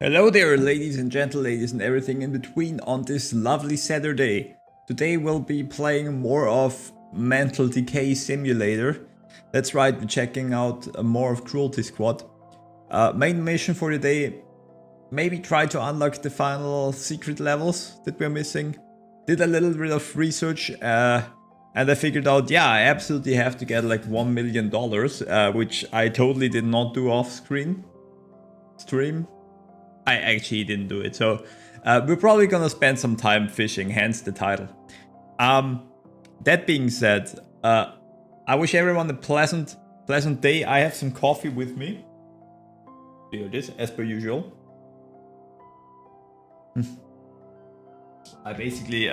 Hello there, ladies and ladies and everything in between on this lovely Saturday. Today we'll be playing more of Mental Decay Simulator. That's right, we're checking out more of Cruelty Squad. Main mission for today, maybe try to unlock the final secret levels that we're missing. Did a little bit of research and I figured out, yeah, I absolutely have to get like $1 million, which I totally did not do off stream. I actually didn't do it, so we're probably gonna spend some time fishing, hence the title. That being said, I wish everyone a pleasant day. I have some coffee with me. Here it is, as per usual. I basically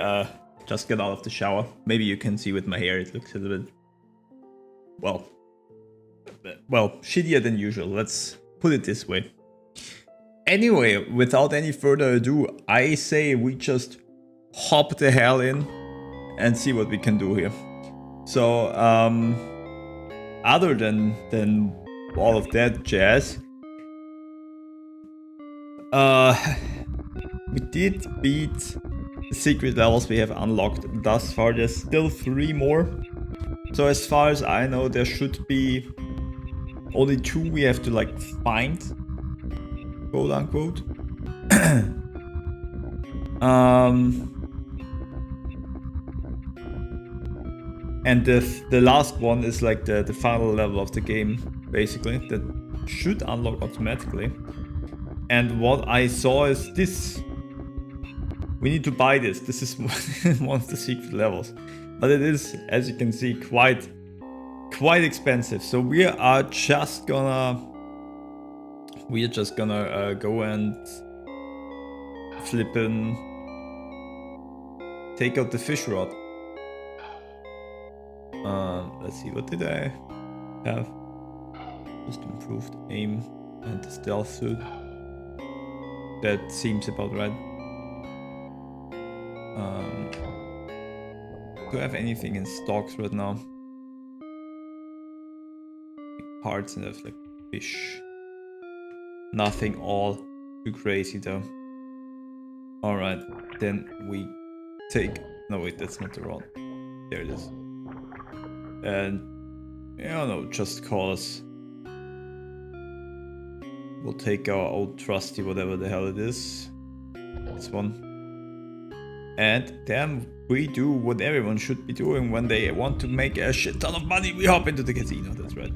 just got out of the shower. Maybe you can see with my hair, it looks a little bit, well, shittier than usual. Let's put it this way. Anyway, without any further ado, I say we just hop the hell in and see what we can do here. So, other than all of that jazz, we did beat the secret levels we have unlocked thus far. There's still 3 more. So as far as I know, there should be only 2 we have to like find, quote unquote. And the last one is like the final level of the game, basically, that should unlock automatically. And what I saw is this. We need to buy this. This is one of the secret levels, but it is, as you can see, quite expensive. So we are just gonna go and flippin' take out the fish rod. Let's see, what did I have? Just improved aim and the stealth suit. That seems about right. Do I have anything in stocks right now? Parts and stuff like fish. Nothing all too crazy though. Alright, then we take... No wait, that's not the rod. There it is. And... yeah, no, just cause... we'll take our old trusty whatever the hell it is. This one. And then we do what everyone should be doing when they want to make a shit ton of money. We hop into the casino, that's right.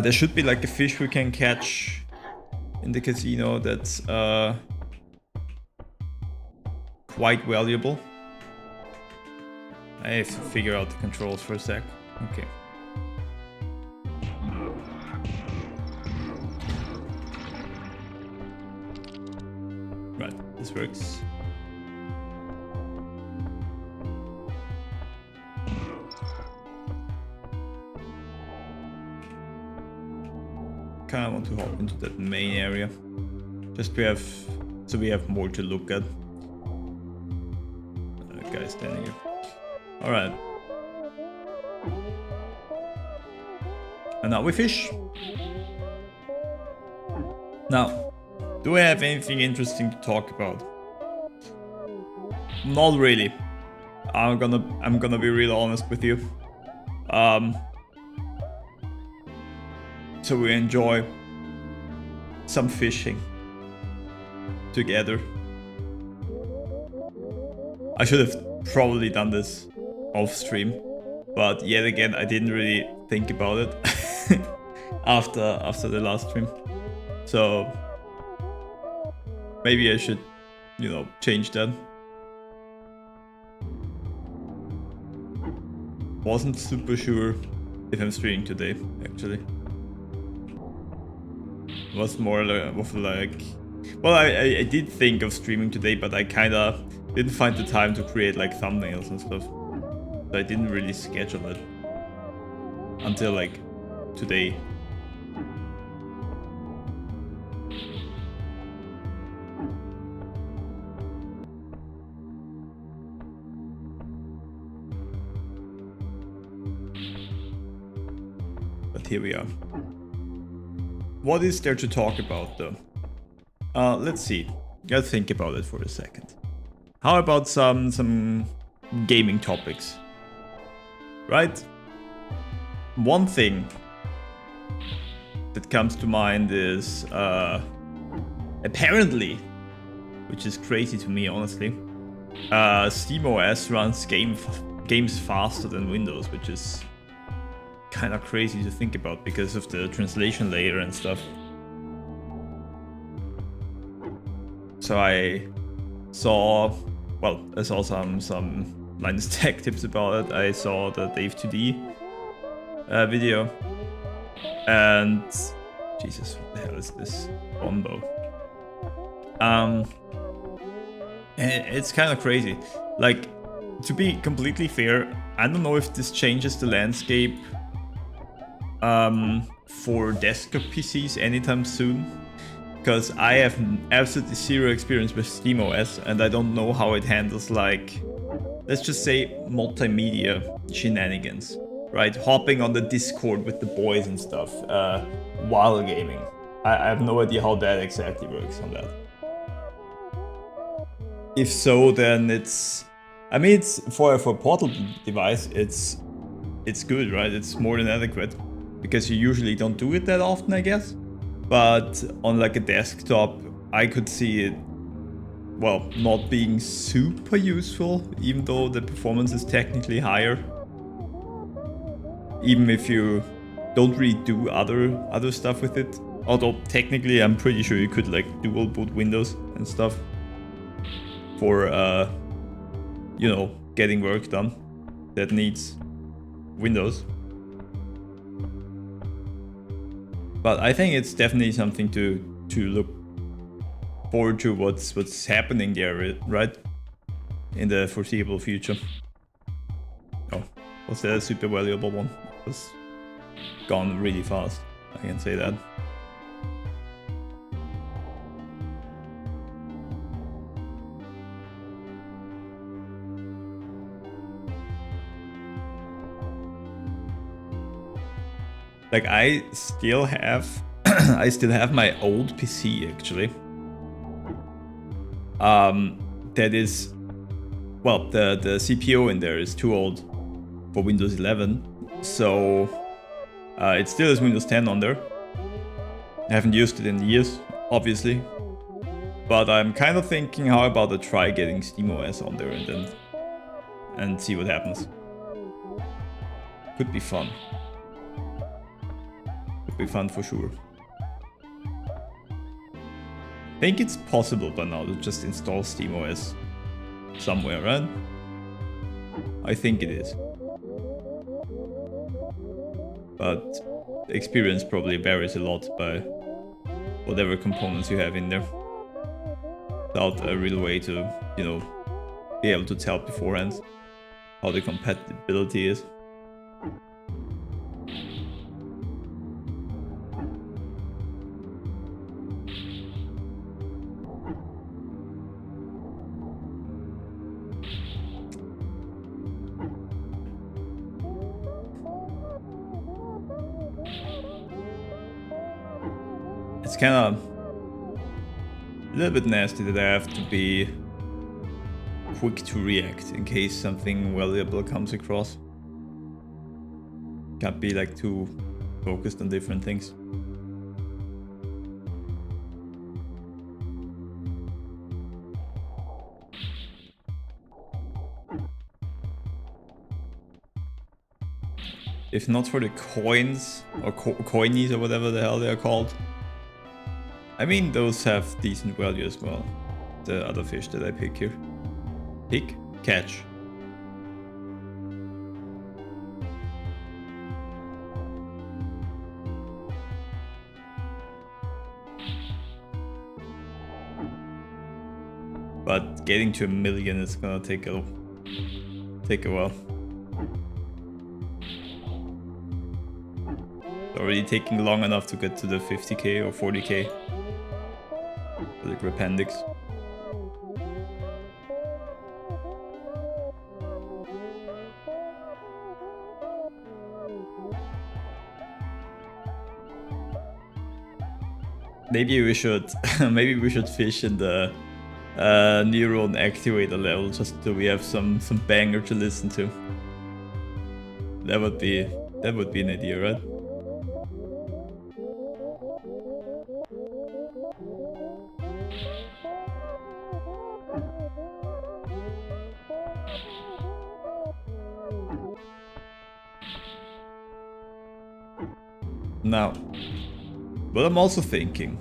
There should be like a fish we can catch in the casino that's quite valuable. I have to figure out the controls for a sec. Okay. Right, this works. I want to hop into that main area, just so we have more to look at. Guy standing here. All right, and now we fish. Now, do I have anything interesting to talk about? Not really. I'm gonna be real honest with you. So we enjoy some fishing together. I should have probably done this off stream, but yet again I didn't really think about it after the last stream. So maybe I should, change that. Wasn't super sure if I'm streaming today, actually. Was more like, well, I did think of streaming today, but I kinda didn't find the time to create like thumbnails and stuff, so I didn't really schedule it until like today. But here we are. What is there to talk about though? Let's see. Let's think about it for a second. How about some gaming topics? Right? One thing that comes to mind is apparently, which is crazy to me honestly, SteamOS runs games faster than Windows, which is kind of crazy to think about because of the translation layer and stuff. So I saw some Linus Tech tips about it. I saw the Dave 2D video, and Jesus, what the hell is this combo? And it's kind of crazy. Like, to be completely fair, I don't know if this changes the landscape for desktop PCs anytime soon, because I have absolutely zero experience with SteamOS, and I don't know how it handles, like, let's just say multimedia shenanigans, right? Hopping on the Discord with the boys and stuff while gaming. I have no idea how that exactly works on that. If so, then it's for a portable device, it's good, right? It's more than adequate, because you usually don't do it that often, I guess. But on like a desktop, I could see it, well, not being super useful, even though the performance is technically higher. Even if you don't really do other stuff with it. Although technically I'm pretty sure you could like dual boot Windows and stuff for you know, getting work done that needs Windows. But I think it's definitely something to look forward to, what's happening there, right? In the foreseeable future. Oh, was that a super valuable one? It was gone really fast, I can say that. Like, I still have my old PC actually. That is, well, the CPU in there is too old for Windows 11, so it still has Windows 10 on there. I haven't used it in years, obviously, but I'm kind of thinking, how about I try getting SteamOS on there and see what happens. Could be fun. Could be fun for sure. I think it's possible by now to just install SteamOS somewhere, right? I think it is. But the experience probably varies a lot by whatever components you have in there, without a real way to, you know, be able to tell beforehand how the compatibility is. It's kind of a little bit nasty that I have to be quick to react in case something valuable comes across. Can't be like too focused on different things. If not for the coins, or coinies, or whatever the hell they are called. I mean, those have decent value as well. The other fish that I pick here. Pick? Catch. But getting to 1 million is gonna take a while. It's already taking long enough to get to the 50k or 40k. The grip appendix. maybe we should maybe we should fish in the neuron activator level just so we have some banger to listen to. That would be an idea, right? Now, what I'm also thinking,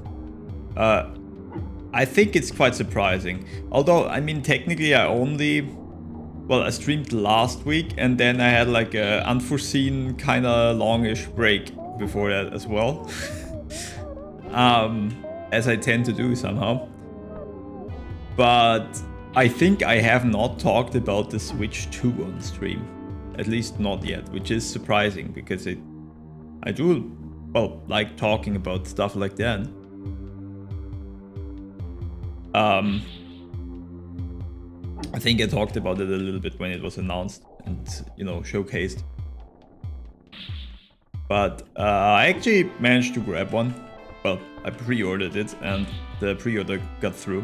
I think it's quite surprising. Although, I mean, technically I streamed last week and then I had like a unforeseen kind of longish break before that as well. As I tend to do somehow. But I think I have not talked about the Switch 2 on stream. At least not yet, which is surprising because I do, well, like talking about stuff like that. I think I talked about it a little bit when it was announced and, you know, showcased. But I actually managed to grab one. Well, I pre-ordered it and the pre-order got through.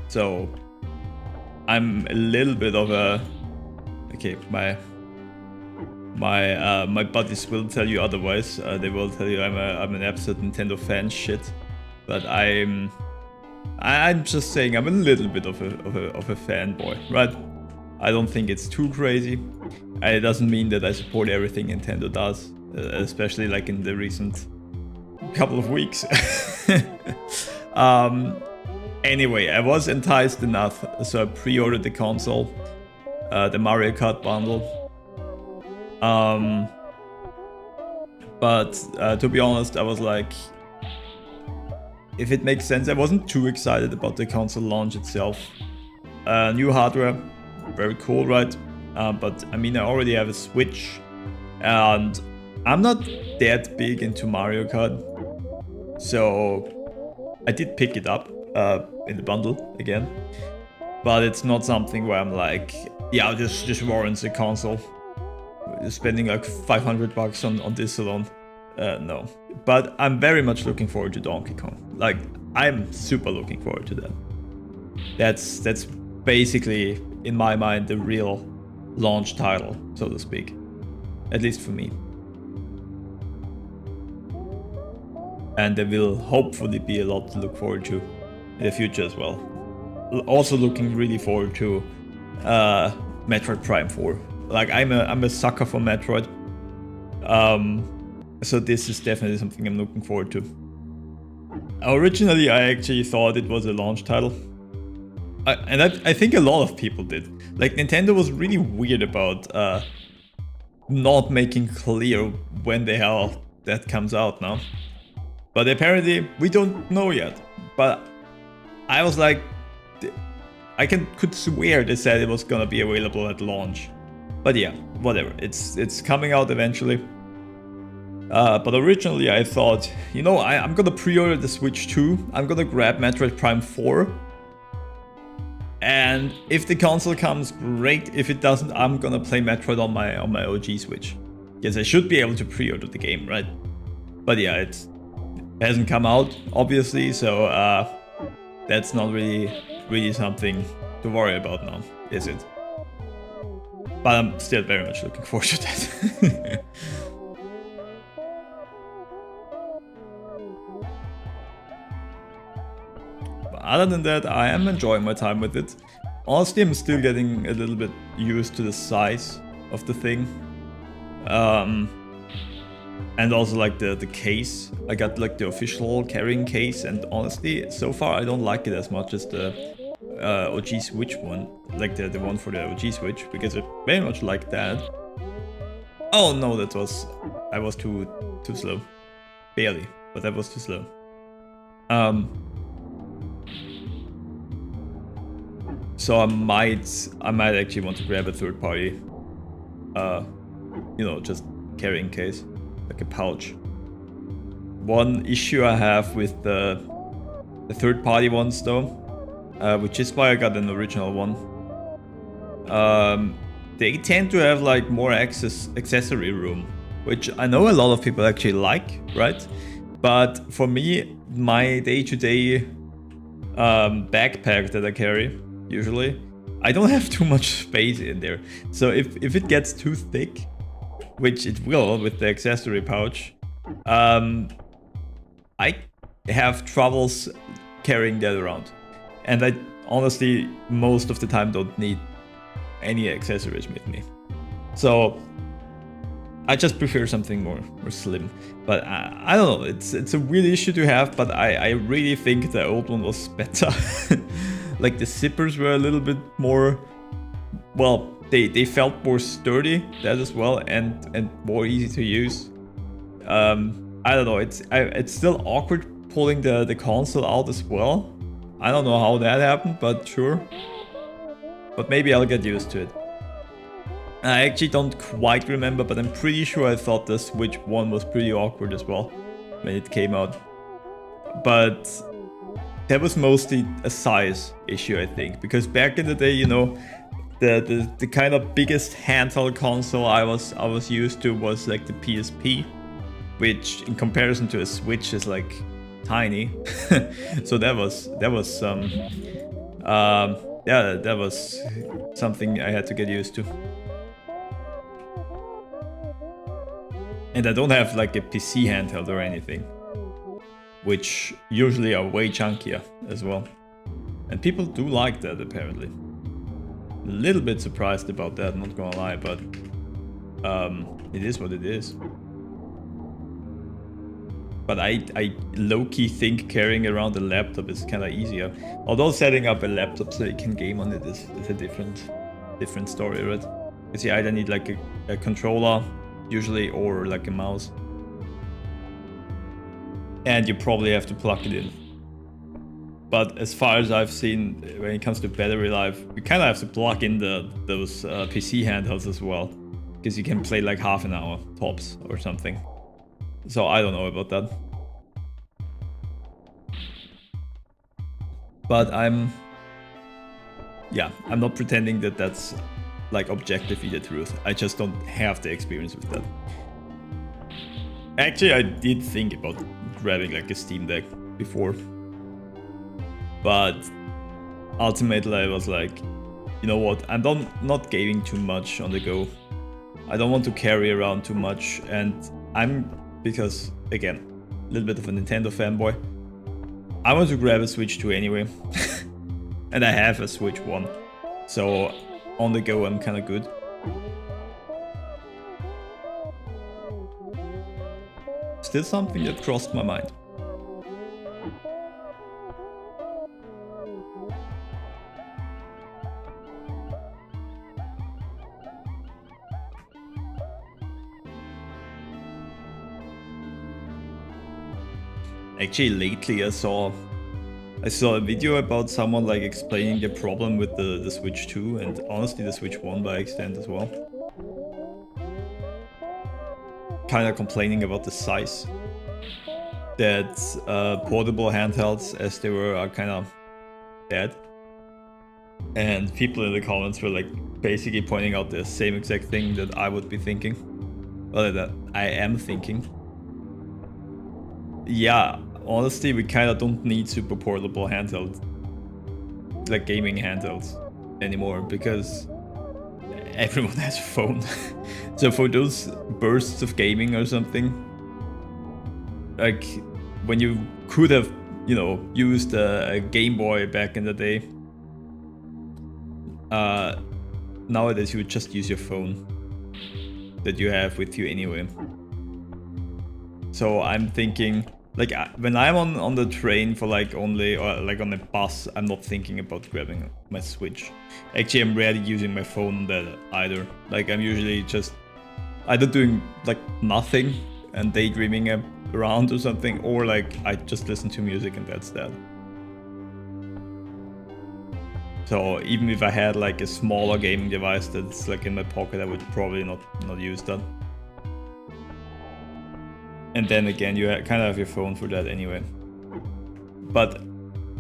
So I'm a little bit of a... Okay, my buddies will tell you otherwise. They will tell you I'm an absolute Nintendo fan shit. But I'm just saying I'm a little bit of a fanboy, right? I don't think it's too crazy. It doesn't mean that I support everything Nintendo does, especially like in the recent couple of weeks. Anyway, I was enticed enough, so I pre-ordered the console, the Mario Kart bundle. But to be honest, I was like, if it makes sense, I wasn't too excited about the console launch itself. New hardware, very cool, right? But I mean, I already have a Switch, and I'm not that big into Mario Kart, so I did pick it up in the bundle again. But it's not something where I'm like, yeah, just warrants a console. Spending like $500 on this alone. No, but I'm very much looking forward to Donkey Kong. Like, I'm super looking forward to that. That's basically, in my mind, the real launch title, so to speak. At least for me. And there will hopefully be a lot to look forward to in the future as well. Also looking really forward to Metroid Prime 4. Like, I'm a sucker for Metroid. So this is definitely something I'm looking forward to. Originally, I actually thought it was a launch title. I think a lot of people did. Like, Nintendo was really weird about not making clear when the hell that comes out now. But apparently, we don't know yet. But I was like, I could swear they said it was gonna be available at launch. But yeah, whatever. It's coming out eventually. But originally I thought, you know, I'm gonna pre-order the Switch 2. I'm gonna grab Metroid Prime 4. And if the console comes, great. If it doesn't, I'm gonna play Metroid on my OG Switch. Yes, I should be able to pre-order the game, right? But yeah, it hasn't come out, obviously, so that's not really something to worry about now, is it? But I'm still very much looking forward to that. But other than that, I am enjoying my time with it. Honestly, I'm still getting a little bit used to the size of the thing. And also like the case. I got like the official carrying case, and honestly, so far I don't like it as much as the OG Switch one, like the one for the OG Switch, because I very much like that. Oh no, I was too slow, barely, but that was too slow. So I might actually want to grab a third party, you know, just carrying case, like a pouch. One issue I have with the third party ones though, which is why I got an original one. They tend to have like more accessory room, which I know a lot of people actually like, right? But for me, my day-to-day backpack that I carry, usually, I don't have too much space in there. So if it gets too thick, which it will with the accessory pouch, I have troubles carrying that around. And I honestly, most of the time, don't need any accessories with me. So I just prefer something more slim. But I don't know, it's a weird issue to have, but I really think the old one was better. Like the zippers were a little bit more, well, they felt more sturdy, that as well, and more easy to use. I don't know, it's still awkward pulling the console out as well. I don't know how that happened, but sure. But maybe I'll get used to it. I actually don't quite remember, but I'm pretty sure I thought the Switch 1 was pretty awkward as well when it came out. But that was mostly a size issue, I think, because back in the day, you know, the kind of biggest handheld console I was used to was like the PSP, which in comparison to a Switch is like tiny. So that was something I had to get used to. And I don't have like a PC handheld or anything, which usually are way chunkier as well. And people do like that, apparently. A little bit surprised about that, not gonna lie, but it is what it is. But I low-key think carrying around a laptop is kind of easier. Although setting up a laptop so you can game on it is a different story, right? Because you either need like a controller, usually, or like a mouse. And you probably have to plug it in. But as far as I've seen, when it comes to battery life, you kind of have to plug in those PC handhelds as well. Because you can play like half an hour tops or something. So I don't know about that. But I'm not pretending that that's like objectively the truth. I just don't have the experience with that. Actually, I did think about grabbing like a Steam Deck before. But ultimately I was like, you know what, I'm not gaming too much on the go. I don't want to carry around too much, and because, again, a little bit of a Nintendo fanboy, I want to grab a Switch 2 anyway. And I have a Switch 1. So on the go I'm kinda good. Still something that crossed my mind. Actually, lately I saw a video about someone like explaining the problem with the Switch 2, and honestly the Switch 1 by extent as well. Kind of complaining about the size. That portable handhelds as they were are kind of dead. And people in the comments were like basically pointing out the same exact thing that I would be thinking. Well, that I am thinking. Yeah, honestly, we kind of don't need super portable handhelds, like gaming handhelds, anymore, because everyone has a phone. So for those bursts of gaming or something, like when you could have, you know, used a Game Boy back in the day, nowadays you would just use your phone that you have with you anyway. So I'm thinking, like when I'm on the train for like only, or like on a bus, I'm not thinking about grabbing my Switch. Actually, I'm rarely using my phone on that either. Like I'm usually just either doing like nothing and daydreaming around or something, or like I just listen to music and that's that. So even if I had like a smaller gaming device that's like in my pocket, I would probably not use that. And then again, you kind of have your phone for that anyway. But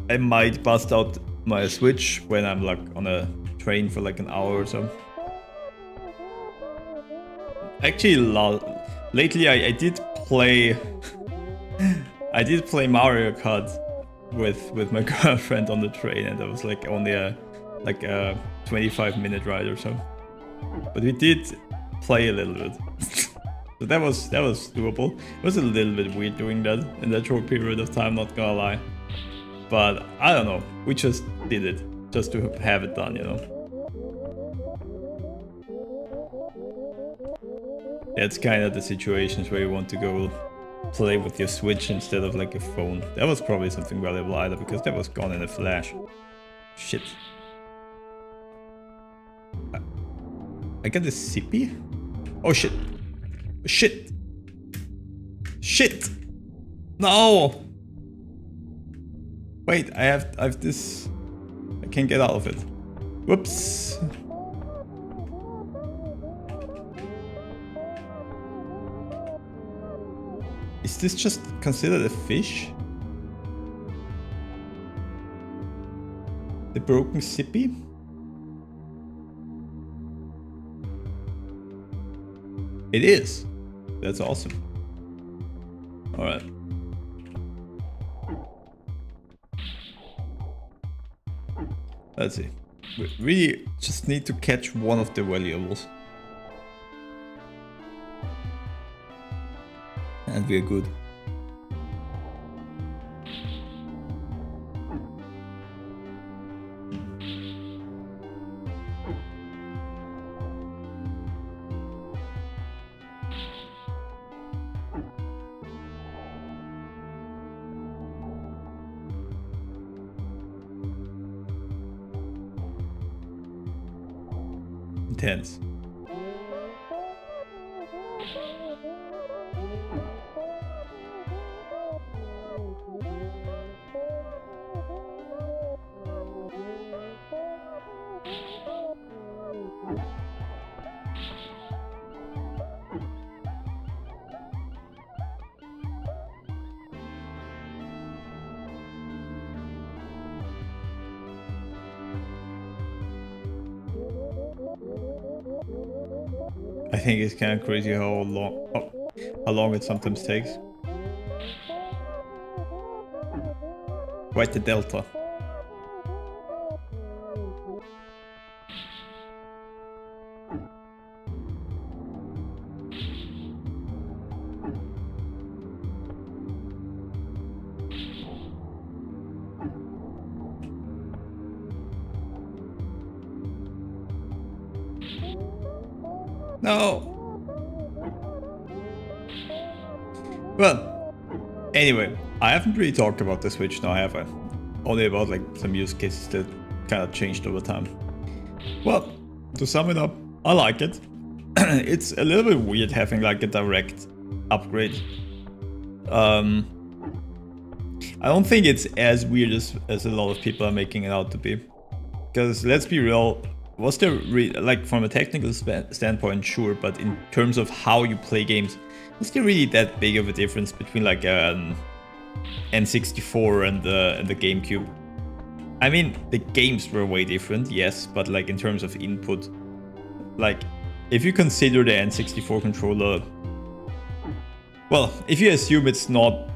I might bust out my Switch when I'm like on a train for like an hour or so. Actually, lately I did play I did play Mario Kart with my girlfriend on the train, and that was like only a 25-minute ride or so. But we did play a little bit. So that was doable. It was a little bit weird doing that in that short period of time, not gonna lie. But I don't know, we just did it just to have it done, you know. That's kind of the situations where you want to go play with your Switch instead of like a phone. That was probably something valuable either, because that was gone in a flash. Shit. I got a sippy? Oh shit. Shit. Shit. No. Wait, I have this. I can't get out of it. Whoops. Is this just considered a fish? The broken sippy? It is. That's awesome. Alright. Let's see. We really just need to catch one of the valuables. And we're good. Intense. I think it's kind of crazy how long it sometimes takes. Quite the delta. No. Well, anyway, I haven't really talked about the Switch now, have I? Only about like some use cases that kind of changed over time. Well, to sum it up, I like it. It's a little bit weird having like a direct upgrade. I don't think it's as weird as a lot of people are making it out to be. Because let's be real, was there like from a technical standpoint, sure, but in terms of how you play games, was there really that big of a difference between like an N64 and the GameCube? I mean, the games were way different, yes, but like in terms of input, like if you consider the N64 controller, well, if you assume it's not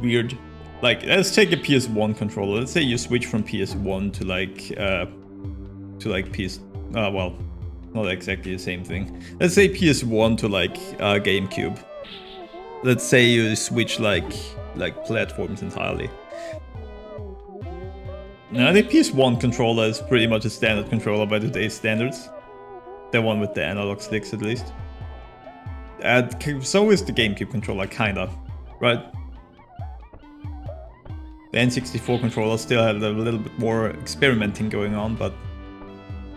weird, like let's take a PS1 controller. Let's say you switch from PS1 to like PS, well, not exactly the same thing. Let's say PS1 to like GameCube. Let's say you switch like platforms entirely. Now the PS1 controller is pretty much a standard controller by today's standards. The one with the analog sticks at least. So is the GameCube controller, kinda, right? The N64 controller still had a little bit more experimenting going on, but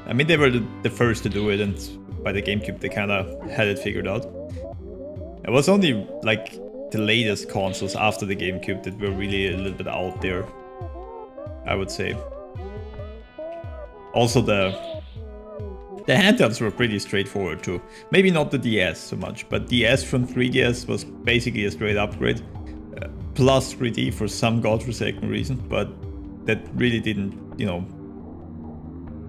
I mean, they were the first to do it, and by the GameCube they kind of had it figured out. It was only like the latest consoles after the GameCube that were really a little bit out there, I would say. Also the handhelds were pretty straightforward too. Maybe not the DS so much, but DS from 3DS was basically a straight upgrade. Plus 3D for some godforsaken reason, but that really didn't, you know,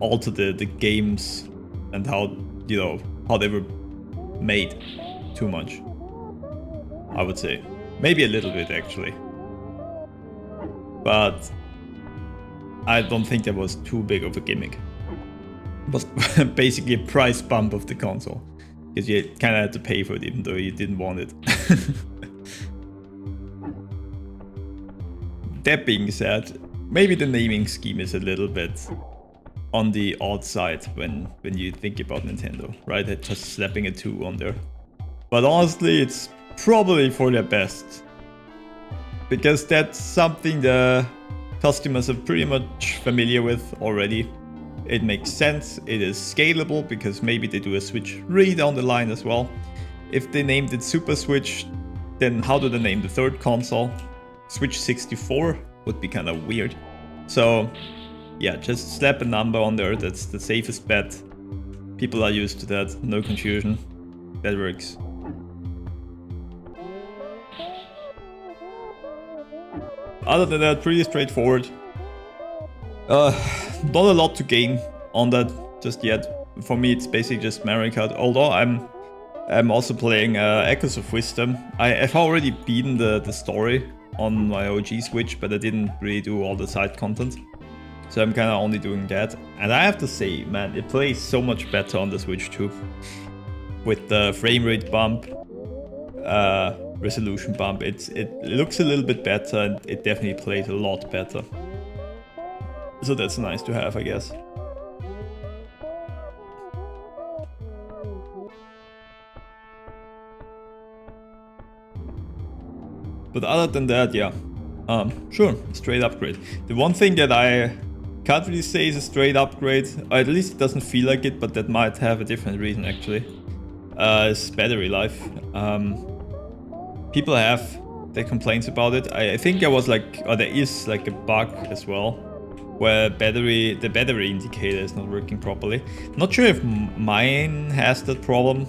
alter the games and how, you know, how they were made too much, I would say. Maybe a little bit actually. but I don't think that was too big of a gimmick. It was basically a price bump of the console, because you kind of had to pay for it even though you didn't want it. That being said, maybe the naming scheme is a little bit on the odd side when you think about Nintendo, right? They're just slapping a 2 on there. But honestly, it's probably for their best, because that's something the customers are pretty much familiar with already. It makes sense, it is scalable, because maybe they do a Switch 3 down the line as well. If they named it Super Switch, then how do they name the third console? Switch 64 would be kind of weird. So yeah, just slap a number on there, that's the safest bet. People are used to that, no confusion. That works. Other than that, pretty straightforward. Not a lot to gain on that just yet. For me, it's basically just Mario Kart. Although I'm also playing Echoes of Wisdom. I've already beaten the story on my OG Switch, but I didn't really do all the side content. So I'm kind of only doing that. And I have to say, man, it plays so much better on the Switch too. With the frame rate bump, resolution bump, it looks a little bit better, and it definitely plays a lot better. So that's nice to have, I guess. But other than that, yeah, sure, straight upgrade. The one thing that I can't really say is a straight upgrade, or at least it doesn't feel like it, but that might have a different reason actually, is battery life. People have their complaints about it. I think there was like, or there is like a bug as well, where the battery indicator is not working properly. Not sure if mine has that problem.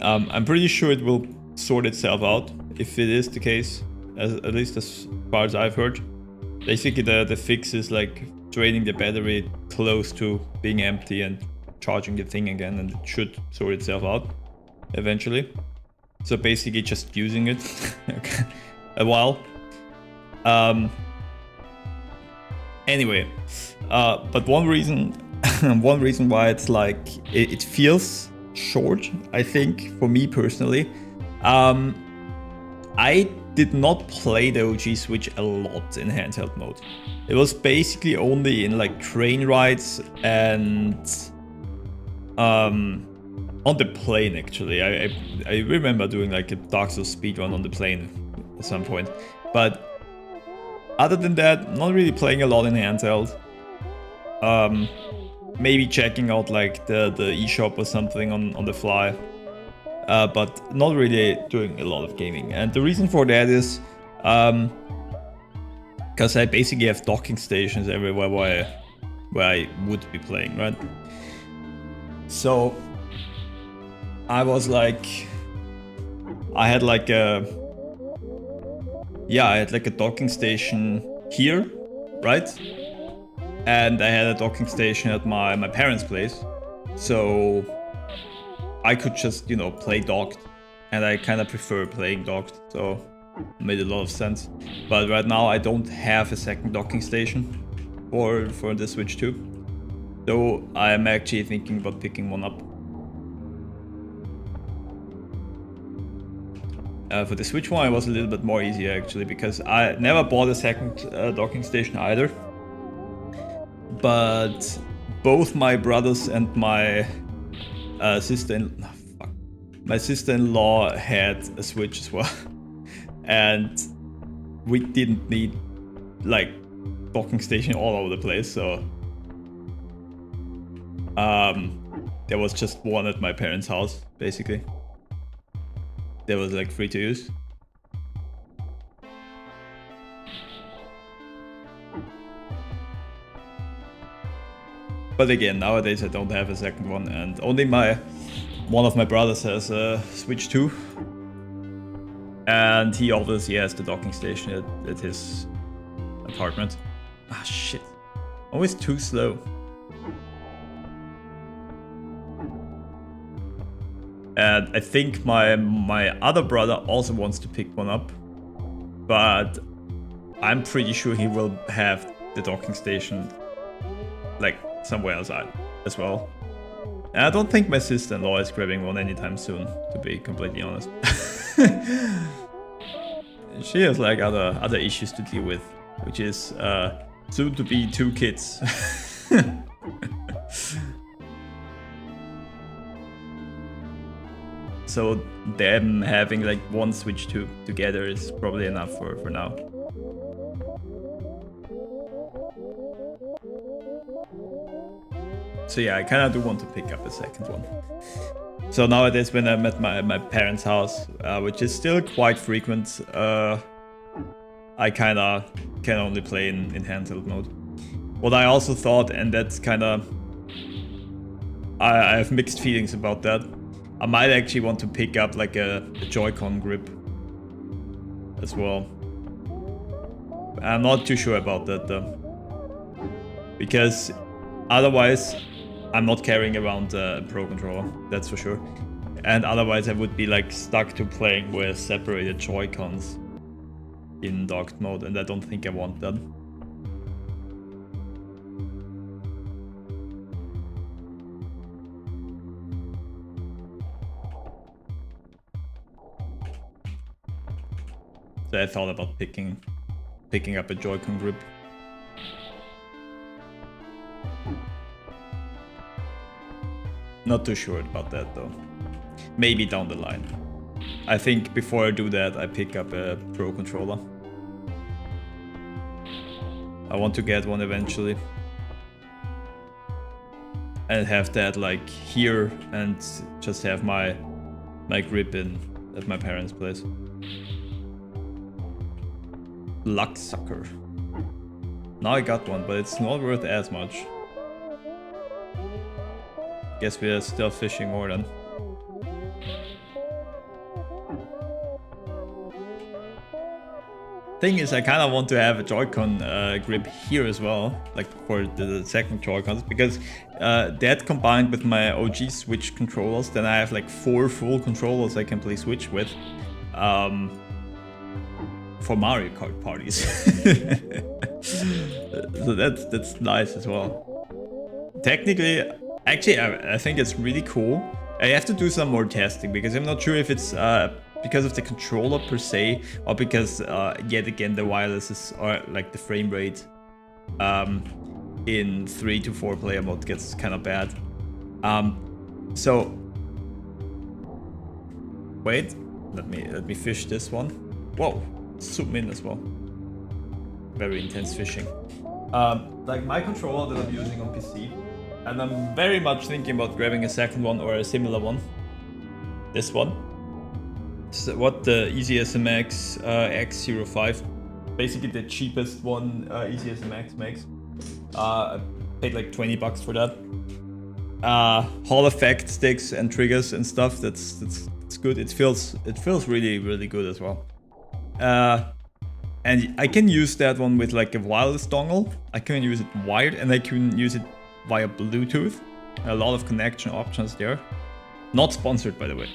I'm pretty sure it will sort itself out if it is the case, at least as far as I've heard. Basically the fix is like draining the battery close to being empty and charging the thing again, and it should sort itself out eventually. So basically just using it a while. Anyway, but one reason why it's like it feels short, I think, for me personally. I did not play the OG Switch a lot in handheld mode. It was basically only in like train rides and on the plane actually. I remember doing like a Dark Souls speedrun on the plane at some point. But other than that, not really playing a lot in handheld. Maybe checking out like the eShop or something on the fly. But not really doing a lot of gaming. And the reason for that is because I basically have docking stations everywhere where I would be playing, right? So I was like, I had like a docking station here, right? And I had a docking station at my parents' place. So I could just, you know, play docked, and I kind of prefer playing docked, so it made a lot of sense. But right now I don't have a second docking station for the Switch 2, though I am actually thinking about picking one up. For the Switch one it was a little bit more easier actually, because I never bought a second docking station either. But both my brothers and my sister-in-law had a Switch as well, and we didn't need like docking station all over the place, so there was just one at my parents' house basically. That was like free to use. But again, nowadays I don't have a second one, and only one of my brothers has a Switch 2. And he obviously has the docking station at his apartment. Ah shit. Always too slow. And I think my other brother also wants to pick one up. But I'm pretty sure he will have the docking station like somewhere outside as well. And I don't think my sister-in-law is grabbing one anytime soon, to be completely honest. She has like other issues to deal with, which is soon to be 2 kids. So them having like one Switch 2 together is probably enough for now. So yeah, I kind of do want to pick up a second one. So nowadays when I'm at my parents' house, which is still quite frequent, I kind of can only play in handheld mode. What I also thought, and that's kind of... I have mixed feelings about that. I might actually want to pick up like a Joy-Con grip as well. I'm not too sure about that though. Because otherwise I'm not carrying around a Pro Controller, that's for sure. And otherwise I would be like stuck to playing with separated Joy-Cons in docked mode, and I don't think I want that. So I thought about picking up a Joy-Con grip. Not too sure about that though. Maybe down the line. I think before I do that, I pick up a Pro Controller. I want to get one eventually. And have that like here and just have my grip in at my parents' place. Luck sucker. Now I got one, but it's not worth as much. Guess we are still fishing more then. Thing is, I kind of want to have a Joy-Con grip here as well, like for the second Joy-Cons, because that combined with my OG Switch controllers, then I have like 4 full controllers I can play Switch with. For Mario Kart parties. So that's nice as well. Technically, actually I think it's really cool. I have to do some more testing because I'm not sure if it's because of the controller per se, or because yet again the wireless is, or like the frame rate in 3 to 4 player mode gets kind of bad. So wait, let me fish this one. Whoa. Zoom in as well. Very intense fishing. Like my controller that I'm using on PC, and I'm very much thinking about grabbing a second one or a similar one. This one. So what the EasySMX X05, basically the cheapest one EasySMX makes. I paid like 20 bucks for that. Hall effect sticks and triggers and stuff. That's good. It feels really good as well. And I can use that one with like a wireless dongle. I can use it wired, and I can use it via Bluetooth. A lot of connection options there. Not sponsored, by the way.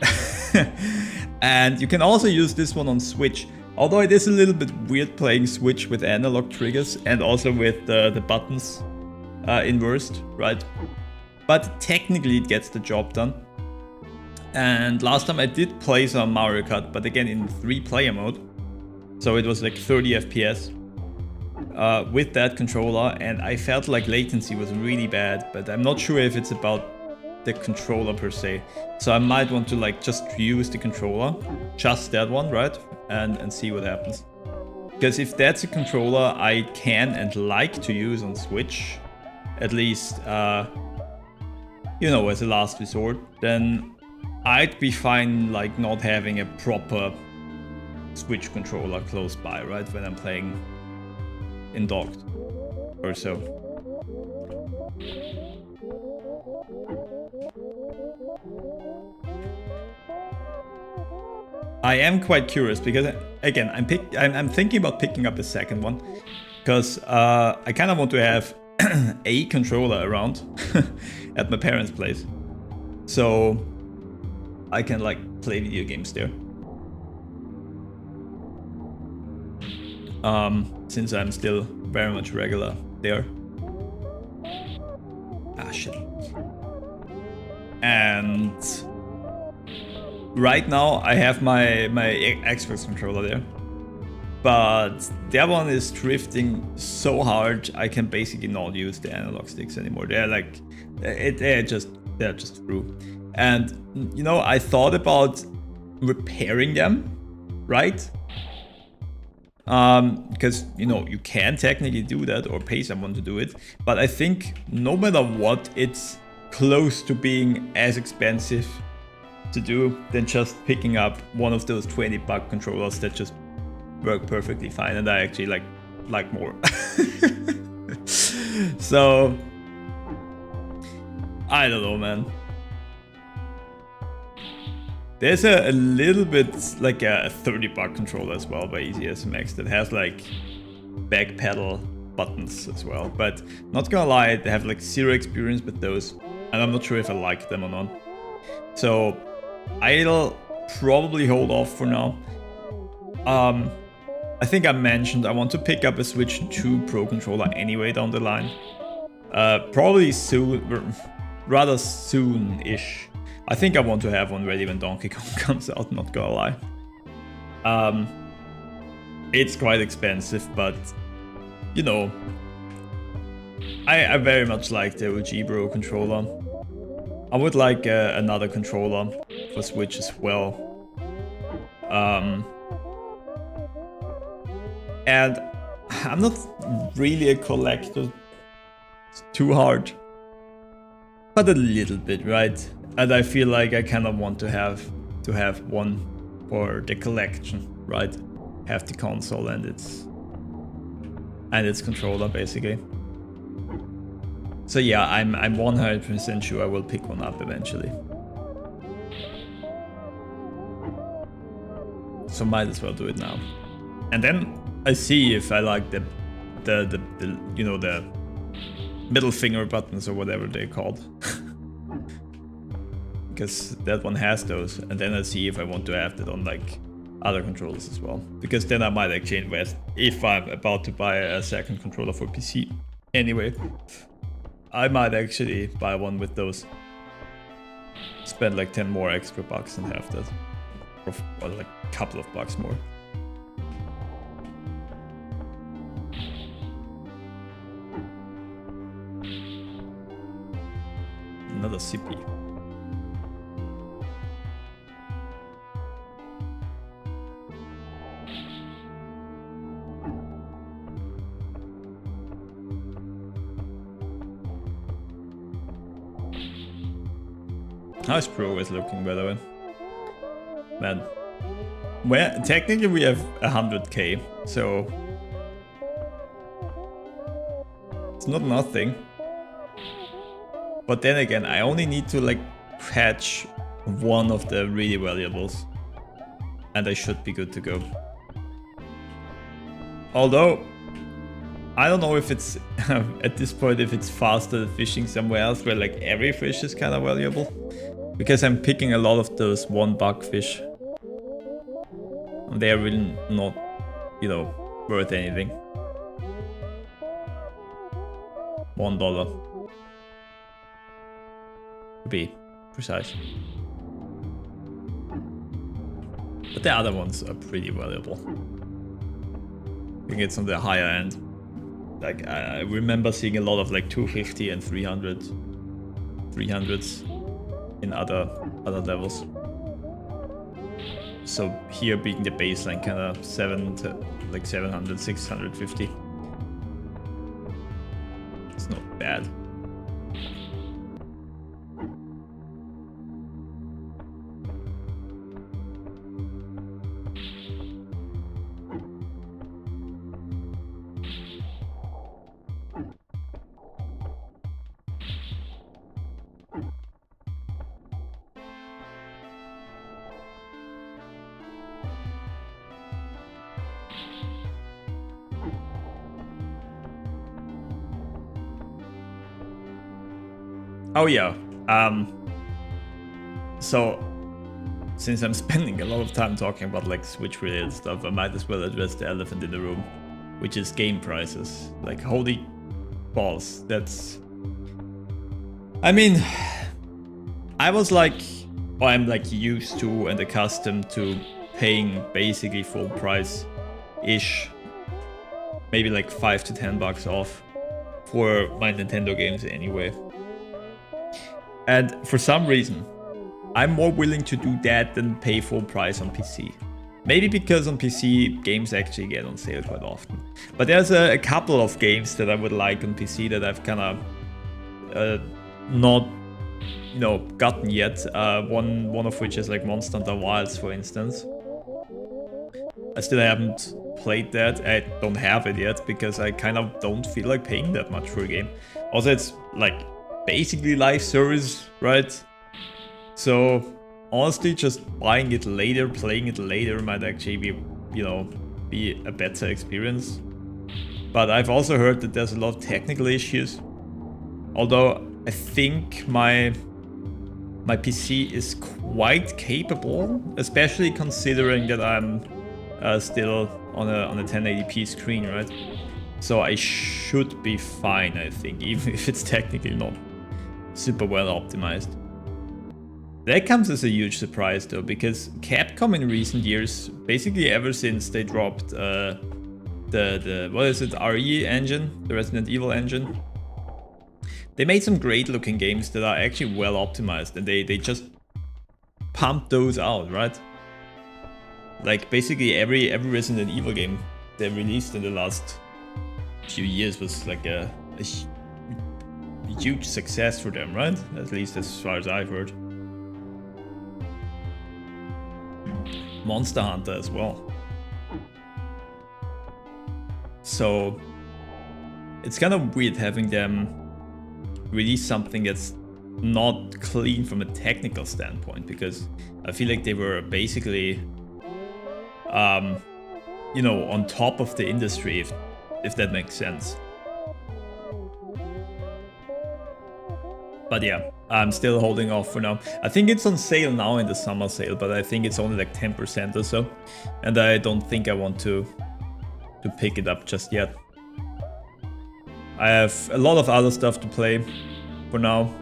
And you can also use this one on Switch. Although it is a little bit weird playing Switch with analog triggers and also with the buttons inversed, right? But technically it gets the job done. And last time I did play some Mario Kart, but again in 3-player mode. So it was like 30 FPS with that controller, and I felt like latency was really bad, but I'm not sure if it's about the controller per se. So I might want to like just use the controller, just that one, right? And see what happens. Because if that's a controller I can and like to use on Switch, at least, you know, as a last resort, then I'd be fine like not having a proper Switch controller close by, right, when I'm playing in docked or so. I am quite curious because again I'm thinking about picking up a second one because I kind of want to have a controller around at my parents' place, so I can like play video games there. since I'm still very much regular there. Ah, shit. And right now I have my Xbox controller there, but that one is drifting so hard I can basically not use the analog sticks anymore. They're like, they're just through. And you know, I thought about repairing them, right? Because you know, you can technically do that or pay someone to do it, but I think no matter what, it's close to being as expensive to do than just picking up one of those $20 controllers that just work perfectly fine, and I actually like more. So I don't know, man. There's a little bit like a $30 controller as well by EasySMX that has like back pedal buttons as well, but not gonna lie, they have like zero experience with those, and I'm not sure if I like them or not. So I'll probably hold off for now. I think I mentioned I want to pick up a Switch 2 Pro controller anyway down the line. Probably soon, rather soon-ish. I think I want to have one ready when Donkey Kong comes out, not gonna lie. It's quite expensive, but you know, I very much like the OG Pro controller. I would like another controller for Switch as well. And I'm not really a collector, it's too hard, but a little bit, right? And I feel like I kind of want to have one for the collection, right? Have the console and its controller basically. So yeah, I'm 100% sure I will pick one up eventually. So might as well do it now. And then I see if I like the you know, the middle finger buttons or whatever they're called. Because that one has those, and then I see if I want to have that on like other controllers as well. Because then I might actually invest if I'm about to buy a second controller for PC. Anyway, I might actually buy one with those. Spend like 10 more extra bucks and have that, or like a couple of bucks more. Another sippy. How's Pro is looking, by the way? Man. Well, technically we have 100k, so it's not nothing. But then again, I only need to like catch one of the really valuables, and I should be good to go. Although, I don't know if it's, at this point, if it's faster than fishing somewhere else where like every fish is kind of valuable. Because I'm picking a lot of those $1 fish. They're really not, you know, worth anything. $1. To be precise. But the other ones are pretty valuable. I think it's on the higher end. Like, I remember seeing a lot of like 250 and 300s in other levels. So here being the baseline, kind of 700, 650. It's not bad. Oh yeah, so since I'm spending a lot of time talking about like Switch related stuff, I might as well address the elephant in the room. which is game prices. Like, holy balls, that's... I mean, I was like, or I'm like used to and accustomed to paying basically full price-ish, maybe like $5 to $10 off for my Nintendo games anyway. And for some reason, I'm more willing to do that than pay full price on PC. Maybe because on PC, games actually get on sale quite often. But there's a couple of games that I would like on PC that I've kind of not, you know, gotten yet. One of which is like Monster Hunter Wilds, for instance. I still haven't played that. I don't have it yet because I kind of don't feel like paying that much for a game. Also, it's like basically live service, right? So honestly, just buying it later, playing it later might actually be, you know, be a better experience. But I've also heard that there's a lot of technical issues. Although I think my PC is quite capable, especially considering that I'm still on a 1080p screen, right? So I should be fine, I think, even if it's technically not super well optimized. That comes as a huge surprise though, because Capcom in recent years, basically ever since they dropped the what is it, RE engine, the Resident Evil engine, they made some great looking games that are actually well optimized, and they just pumped those out, right? Like basically every Resident Evil game they released in the last few years was like a huge success for them, right? At least as far as I've heard. Monster Hunter as well. So it's kind of weird having them release something that's not clean from a technical standpoint, because I feel like they were basically you know, on top of the industry, if that makes sense. But yeah, I'm still holding off for now. I think it's on sale now in the summer sale, but I think it's only like 10% or so. And I don't think I want to pick it up just yet. I have a lot of other stuff to play for now.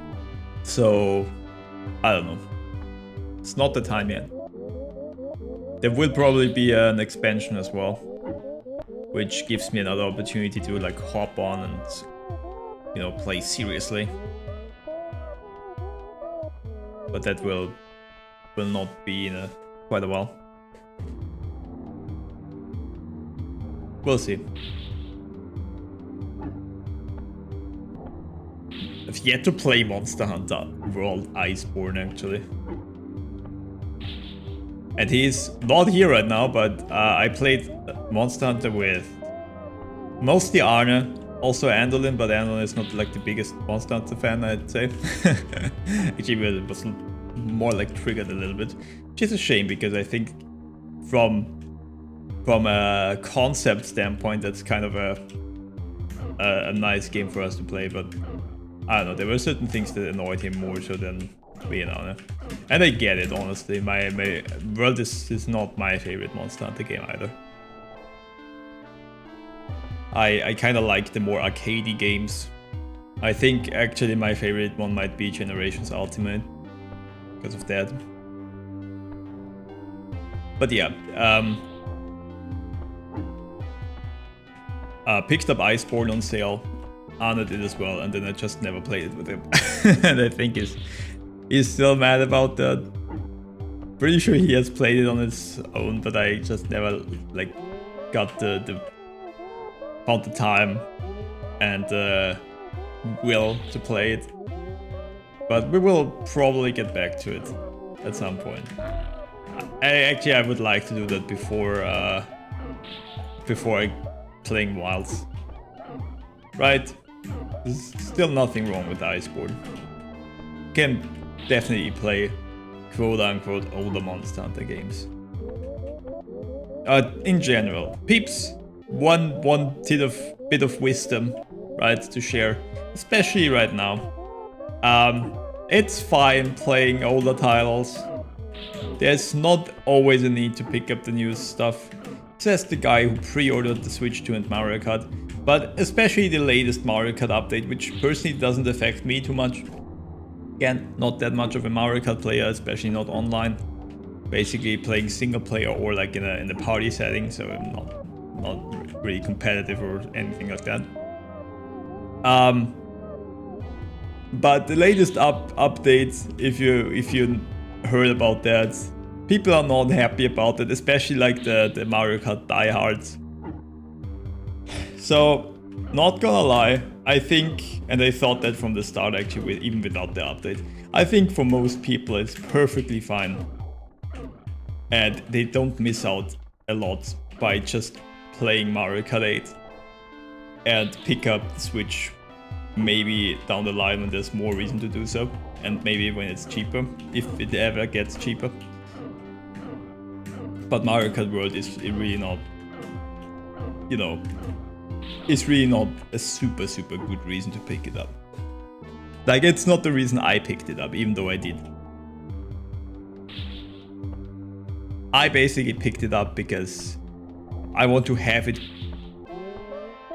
So, I don't know. It's not the time yet. There will probably be an expansion as well, which gives me another opportunity to like hop on and, you know, play seriously. But that will not be in quite a while. We'll see. I've yet to play Monster Hunter World Iceborne actually. And he's not here right now, but I played Monster Hunter with mostly Arne, also Andolin, but Andolin is not like the biggest Monster Hunter fan, I'd say. Actually, it was more like triggered a little bit, which is a shame because I think from a concept standpoint, that's kind of a nice game for us to play. But I don't know, there were certain things that annoyed him more so than me and Arne. And I get it, honestly. My World is not my favorite Monster Hunter game either. I kind of like the more arcadey games. I think actually my favorite one might be Generations Ultimate because of that. But yeah, picked up Iceborne on sale. Arne did as well, and then I just never played it with him. And I think he's still mad about that. Pretty sure he has played it on his own, but I just never like got found the time and will to play it. But we will probably get back to it at some point. I would like to do that before playing Wilds. Right? There's still nothing wrong with Iceborne. Can definitely play quote-unquote older Monster Hunter games. In general, peeps, one bit of wisdom, right, to share, especially right now. It's fine playing older titles. There's not always a need to pick up the new stuff. Says the guy who pre-ordered the Switch 2 and Mario Kart, but especially the latest Mario Kart update, which personally doesn't affect me too much. Again, not that much of a Mario Kart player, especially not online. Basically playing single player or like in a party setting, so I'm not really competitive or anything like that. But the latest updates, if you heard about that, people are not happy about it, especially like the Mario Kart diehards. So, not gonna lie, I think, and I thought that from the start actually, even without the update, I think for most people it's perfectly fine. And they don't miss out a lot by just playing Mario Kart 8 and pick up the Switch maybe down the line when there's more reason to do so, and maybe when it's cheaper, if it ever gets cheaper. But Mario Kart World is really not, you know, it's really not a super good reason to pick it up. Like, it's not the reason I picked it up, even though I did. I basically picked it up because I want to have it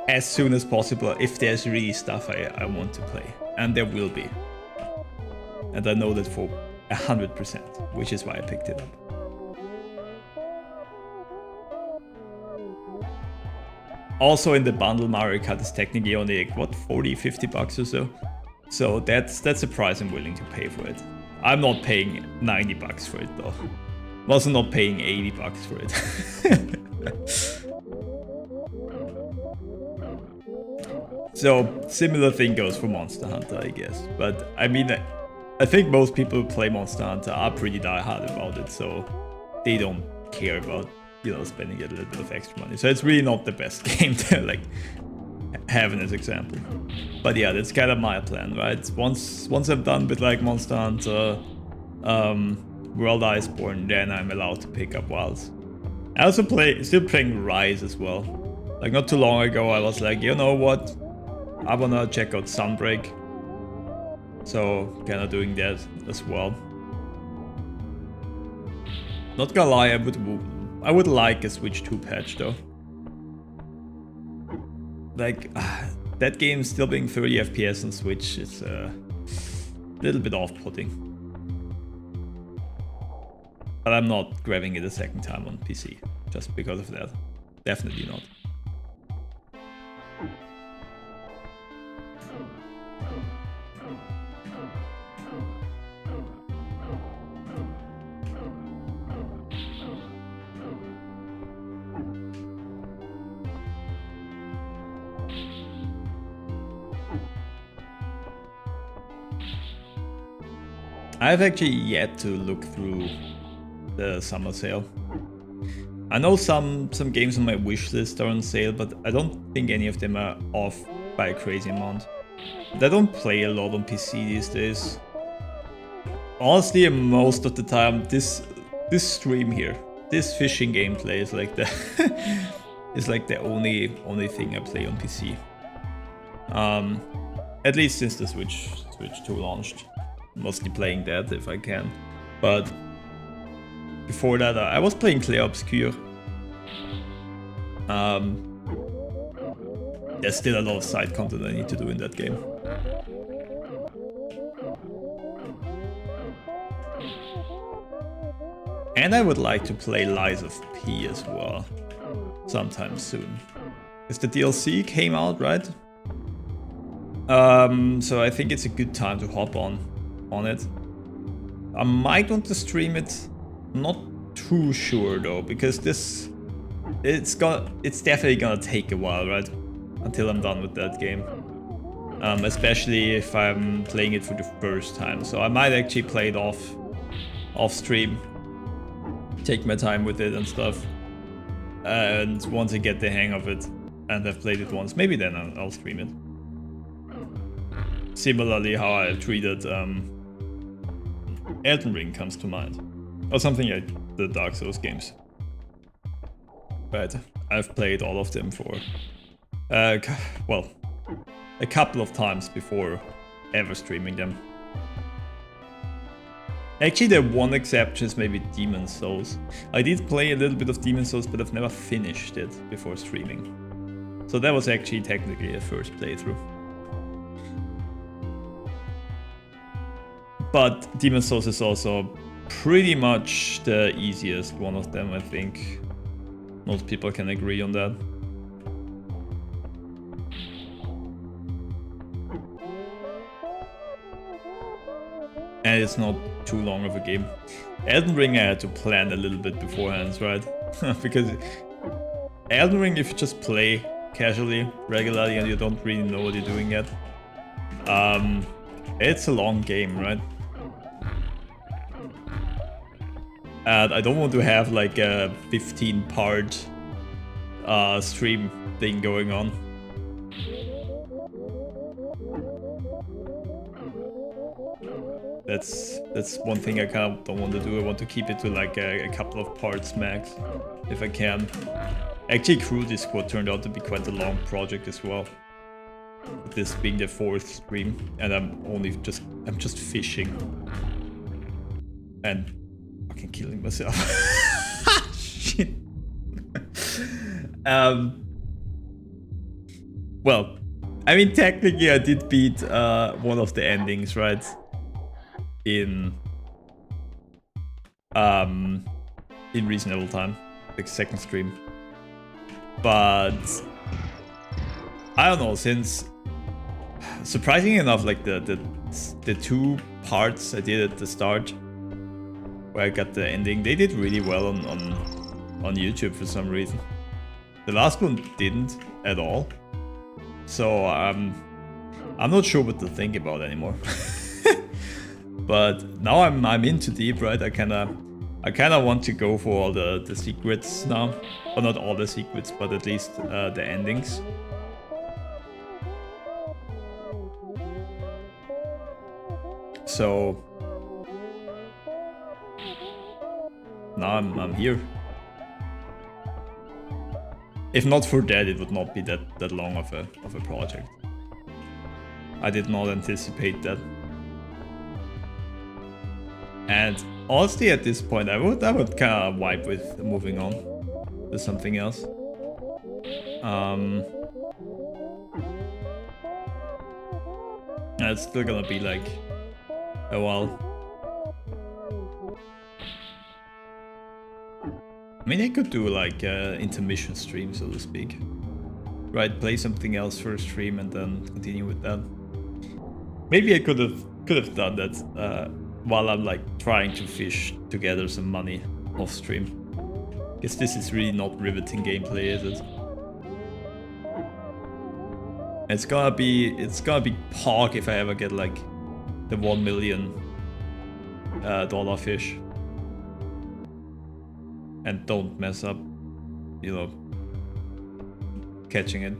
as soon as possible if there's really stuff I want to play. And there will be. And I know that for 100%, which is why I picked it up. Also in the bundle, Mario Kart is technically only like, what, 40-50 bucks or so? So that's a price I'm willing to pay for it. I'm not paying 90 bucks for it though. I'm also not paying 80 bucks for it. So, similar thing goes for Monster Hunter, I guess. But, I mean, I think most people who play Monster Hunter are pretty diehard about it, so they don't care about, you know, spending a little bit of extra money. So it's really not the best game to, like, have in this example. But yeah, that's kind of my plan, right? Once I'm done with, like, Monster Hunter, World Iceborne, then I'm allowed to pick up Wilds. I also still playing Rise as well. Like, not too long ago, I was like, you know what? I wanna check out Sunbreak. So, kinda doing that as well. Not gonna lie, I would like a Switch 2 patch though. Like, that game still being 30 FPS on Switch is a little bit off-putting. But I'm not grabbing it a second time on PC, just because of that. Definitely not. I've actually yet to look through the summer sale. I know some games on my wish list are on sale, but I don't think any of them are off by a crazy amount. And I don't play a lot on PC these days. Honestly, most of the time, this stream here, this fishing gameplay is like the is like the only thing I play on PC. At least since the Switch 2 launched. Mostly playing that if I can, but before that I was playing Clair Obscur. There's still a lot of side content I need to do in that game. And I would like to play Lies of P as well, sometime soon. Because the DLC came out, right? So I think it's a good time to hop on it. I might want to stream it, not too sure though, because it's definitely gonna take a while, right? Until I'm done with that game. Especially if I'm playing it for the first time. So I might actually play it off stream, take my time with it and stuff. And once I get the hang of it and I've played it once, maybe then I'll stream it. Similarly how I treated Elden Ring comes to mind. Or something like the Dark Souls games. But I've played all of them for, well, a couple of times before ever streaming them. Actually, the one exception is maybe Demon's Souls. I did play a little bit of Demon's Souls, but I've never finished it before streaming. So that was actually technically a first playthrough. But Demon's Souls is also pretty much the easiest one of them, I think. Most people can agree on that. And it's not too long of a game. Elden Ring I had to plan a little bit beforehand, right? Because Elden Ring, if you just play casually, regularly, and you don't really know what you're doing yet, it's a long game, right? And I don't want to have like a 15-part stream thing going on. That's one thing I kind of don't want to do. I want to keep it to like a couple of parts max, if I can. Actually, Cruelty Squad turned out to be quite a long project as well. This being the 4th stream, and I'm just fishing and fucking killing myself. Shit. Well, I mean, technically I did beat one of the endings, right? In reasonable time, the 2nd stream. But I don't know, since surprisingly enough, like the 2 parts I did at the start where I got the ending, they did really well on YouTube for some reason. The last one didn't at all. So I'm not sure what to think about anymore. But now I'm into deep, right? I kinda want to go for all the secrets now. Or not all the secrets, but at least the endings. So now I'm here. If not for that, it would not be that long of a project. I did not anticipate that. And honestly, at this point, I would kind of wipe with moving on to something else. And it's still gonna be like a while. I mean, I could do like intermission stream, so to speak. Right, play something else for a stream and then continue with that. Maybe I could have done that while I'm like trying to fish together some money off stream. Guess this is really not riveting gameplay, is it? It's gonna be Pog if I ever get like the $1 million dollar fish. And don't mess up, you know, catching it.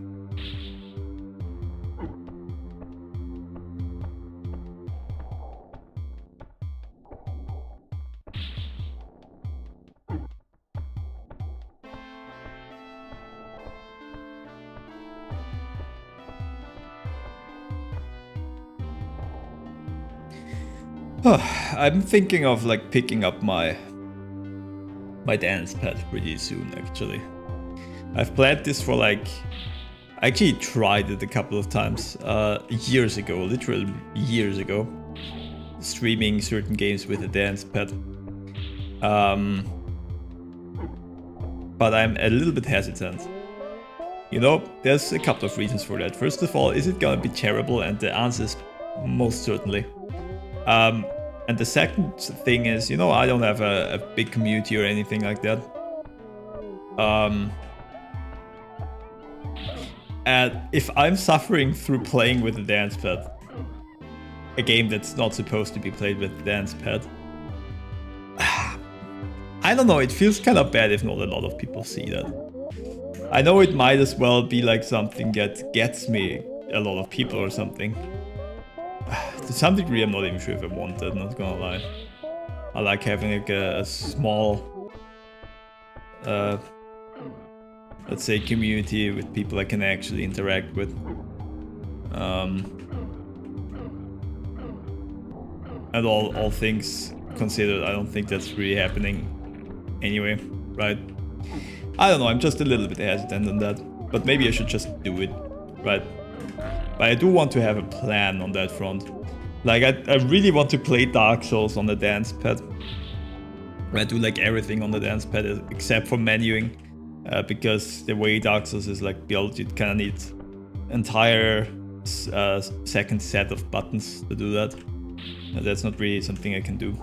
I'm thinking of like picking up my dance pad pretty soon, actually. I've planned this for like... I actually tried it a couple of times years ago, literally years ago. Streaming certain games with a dance pad. But I'm a little bit hesitant. You know, there's a couple of reasons for that. First of all, is it gonna be terrible? And the answer is most certainly. And the second thing is, you know, I don't have a big community or anything like that. And if I'm suffering through playing with a dance pad, a game that's not supposed to be played with a dance pad, I don't know, it feels kind of bad if not a lot of people see that. I know it might as well be like something that gets me a lot of people or something. To some degree, I'm not even sure if I want that, not gonna lie. I like having like a small, let's say, community with people I can actually interact with. And all things considered. I don't think that's really happening anyway, right? I don't know, I'm just a little bit hesitant on that. But maybe I should just do it, right? But I do want to have a plan on that front. Like, I really want to play Dark Souls on the dance pad. I do like everything on the dance pad except for menuing. Because the way Dark Souls is like built, you kind of need entire second set of buttons to do that. That's not really something I can do.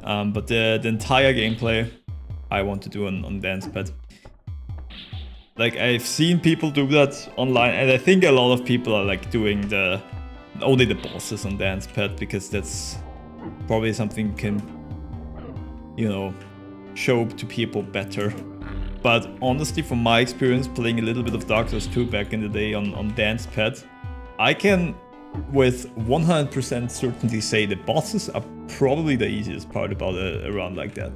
But the entire gameplay I want to do on dance pad. Like, I've seen people do that online, and I think a lot of people are like doing only the bosses on dance pad, because that's probably something you can, you know, show to people better. But honestly, from my experience playing a little bit of Dark Souls 2 back in the day on dance pad, I can with 100% certainty say the bosses are probably the easiest part about a run like that.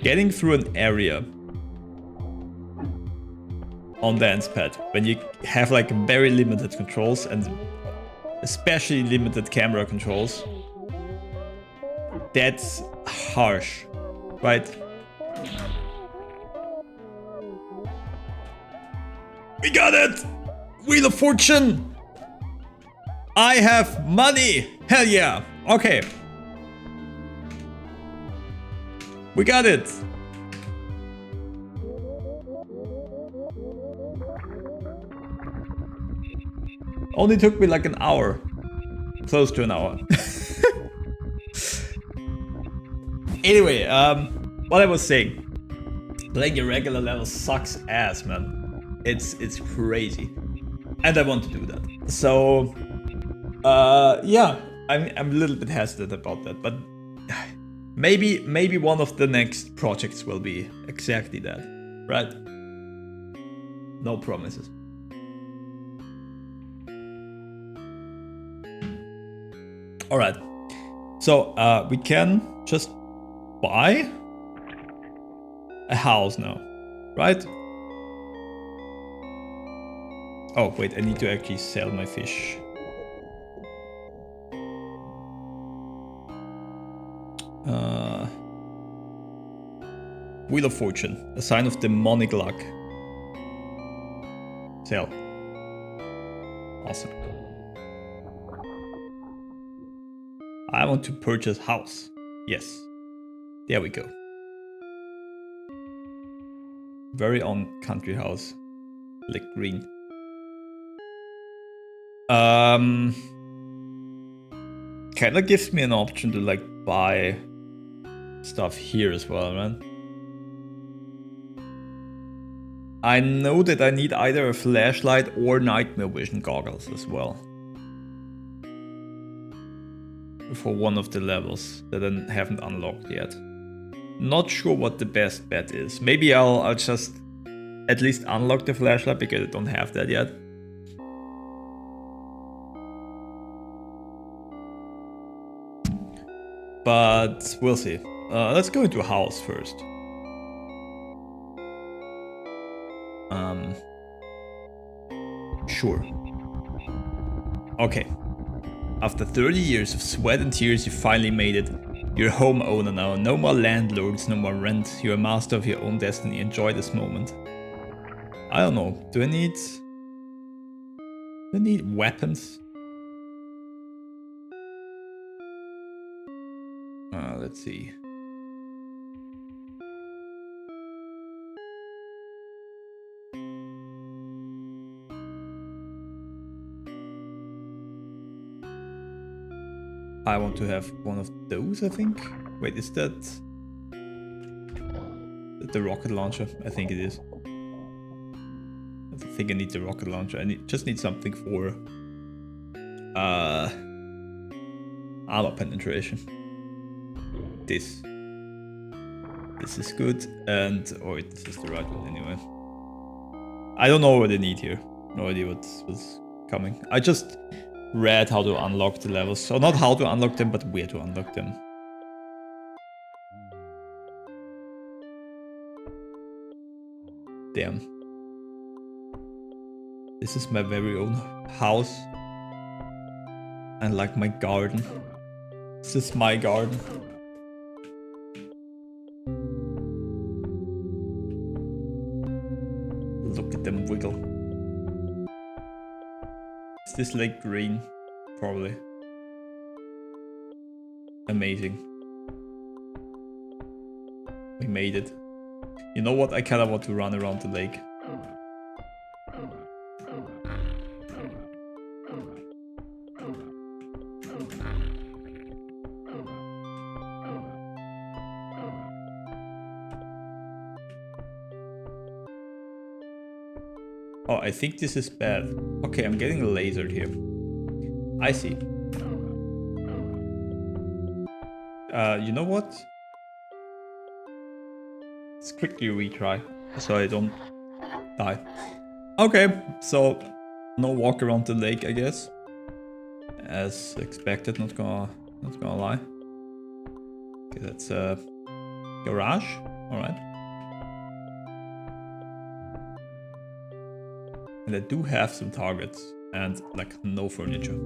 Getting through an area on dance pad when you have like very limited controls, and especially limited camera controls, that's harsh, right? We got it! Wheel of Fortune! I have money! Hell yeah! Okay. We got it! Only took me like an hour. Close to an hour. Anyway, what I was saying. Playing a regular level sucks ass, man. It's crazy. And I want to do that. So, yeah, I'm a little bit hesitant about that, but maybe one of the next projects will be exactly that, right? No promises. All right, so we can just buy a house now, right? Oh wait, I need to actually sell my fish. Wheel of Fortune, a sign of demonic luck. Sell. Awesome. I want to purchase house. Yes. There we go. Very own country house. Like green. Kinda gives me an option to like buy stuff here as well, man. I know that I need either a flashlight or nightmare vision goggles as well. For one of the levels that I haven't unlocked yet. Not sure what the best bet is. Maybe I'll just at least unlock the flashlight because I don't have that yet. But we'll see. Let's go into a house first. Sure. Okay. After 30 years of sweat and tears, you finally made it. You're a homeowner now. No more landlords, no more rent. You're a master of your own destiny. Enjoy this moment. I don't know. Do I need weapons? Let's see. I want to have one of those, I think. Wait, is that the rocket launcher? I think it is. I think I need the rocket launcher. I just need something for armor penetration. This is good, and oh wait, this is the right one anyway. I don't know what I need here. No idea what's coming. I just read how to unlock the levels. So not how to unlock them, but where to unlock them. Damn. This is my very own house. And like my garden. This is my garden. Look at them wiggle. Is this lake green? Probably. Amazing. We made it. You know what? I kinda want to run around the lake. Oh, I think this is bad. Okay, I'm getting lasered here. I see. You know what? Let's quickly retry, so I don't die. Okay, so no walk around the lake, I guess. As expected, not gonna lie. Okay, that's a garage. All right. And I do have some targets and like no furniture.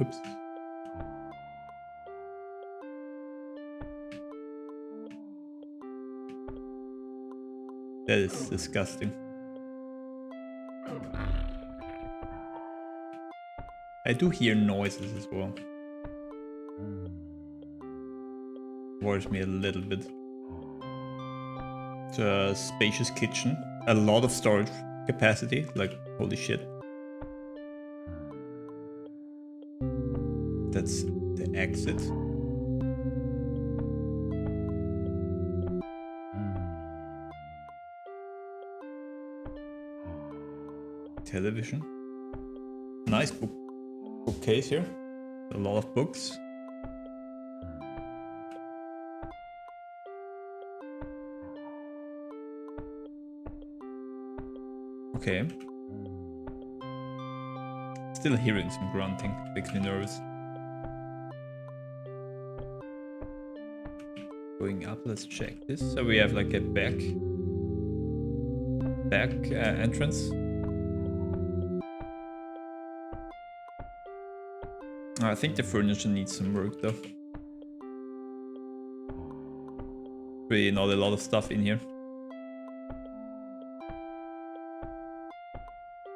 Oops. That is disgusting. I do hear noises as well. Worries me a little bit. It's a spacious kitchen. A lot of storage capacity. Like, holy shit. That's the exit. Television. Nice bookcase here. A lot of books. Okay. Still hearing some grunting. Makes me nervous. Going up, let's check this. So we have like a back entrance. I think the furniture needs some work though. Really not a lot of stuff in here.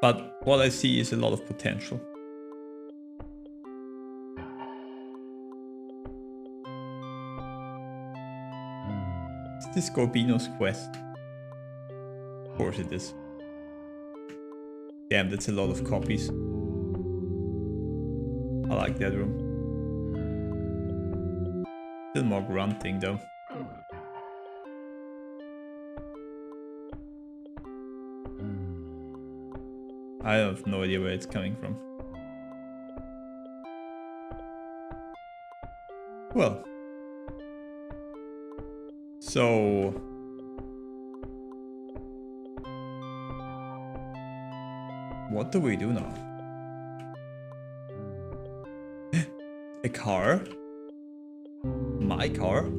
But what I see is a lot of potential. Is this Gorbino's quest? Of course it is. Damn, that's a lot of copies. I like that room. Still more grunting though. I have no idea where it's coming from. Well. So... what do we do now? A car? My car?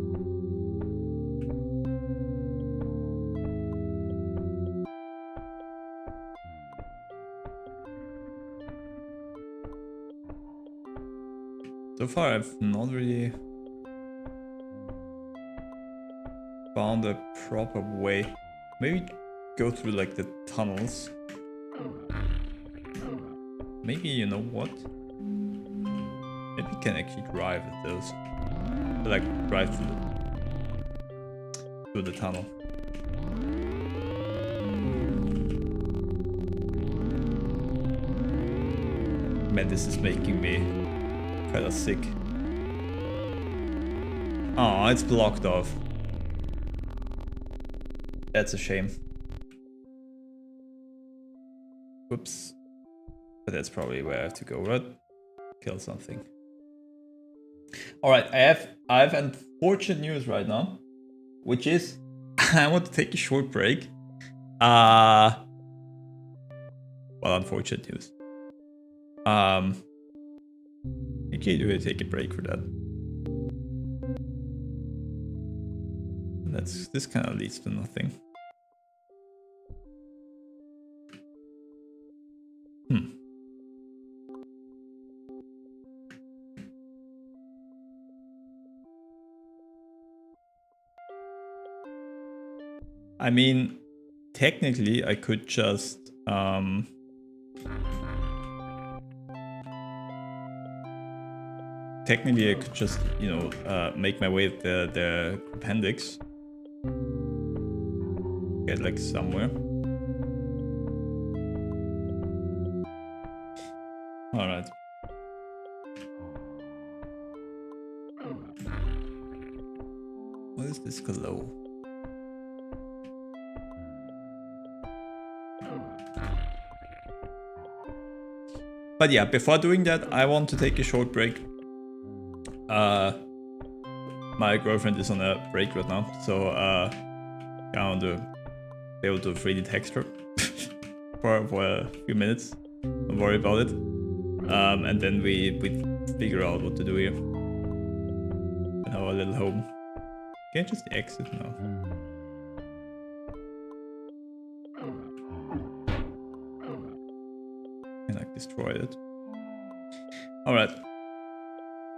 So far I've not really found a proper way. Maybe go through like the tunnels. Maybe, you know what? Maybe we can actually drive at those. Like drive through the tunnel. Man, this is making me kind of sick. Oh, it's blocked off. That's a shame. Whoops. But that's probably where I have to go, right? Kill something. Alright, I have unfortunate news right now. Which is I want to take a short break. Well, unfortunate news. You can't really take a break for that. This kind of leads to nothing. I mean, technically I could just you know, make my way to the appendix. Get like somewhere. Alright. What is this glow? But yeah, before doing that, I want to take a short break. My girlfriend is on a break right now, so I want to be able to 3D text her for a few minutes. Don't worry about it. And then we figure out what to do here. In our little home. Can I just exit now? And like destroy it. Alright.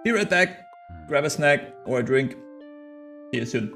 Be right back. Grab a snack or a drink. See you soon.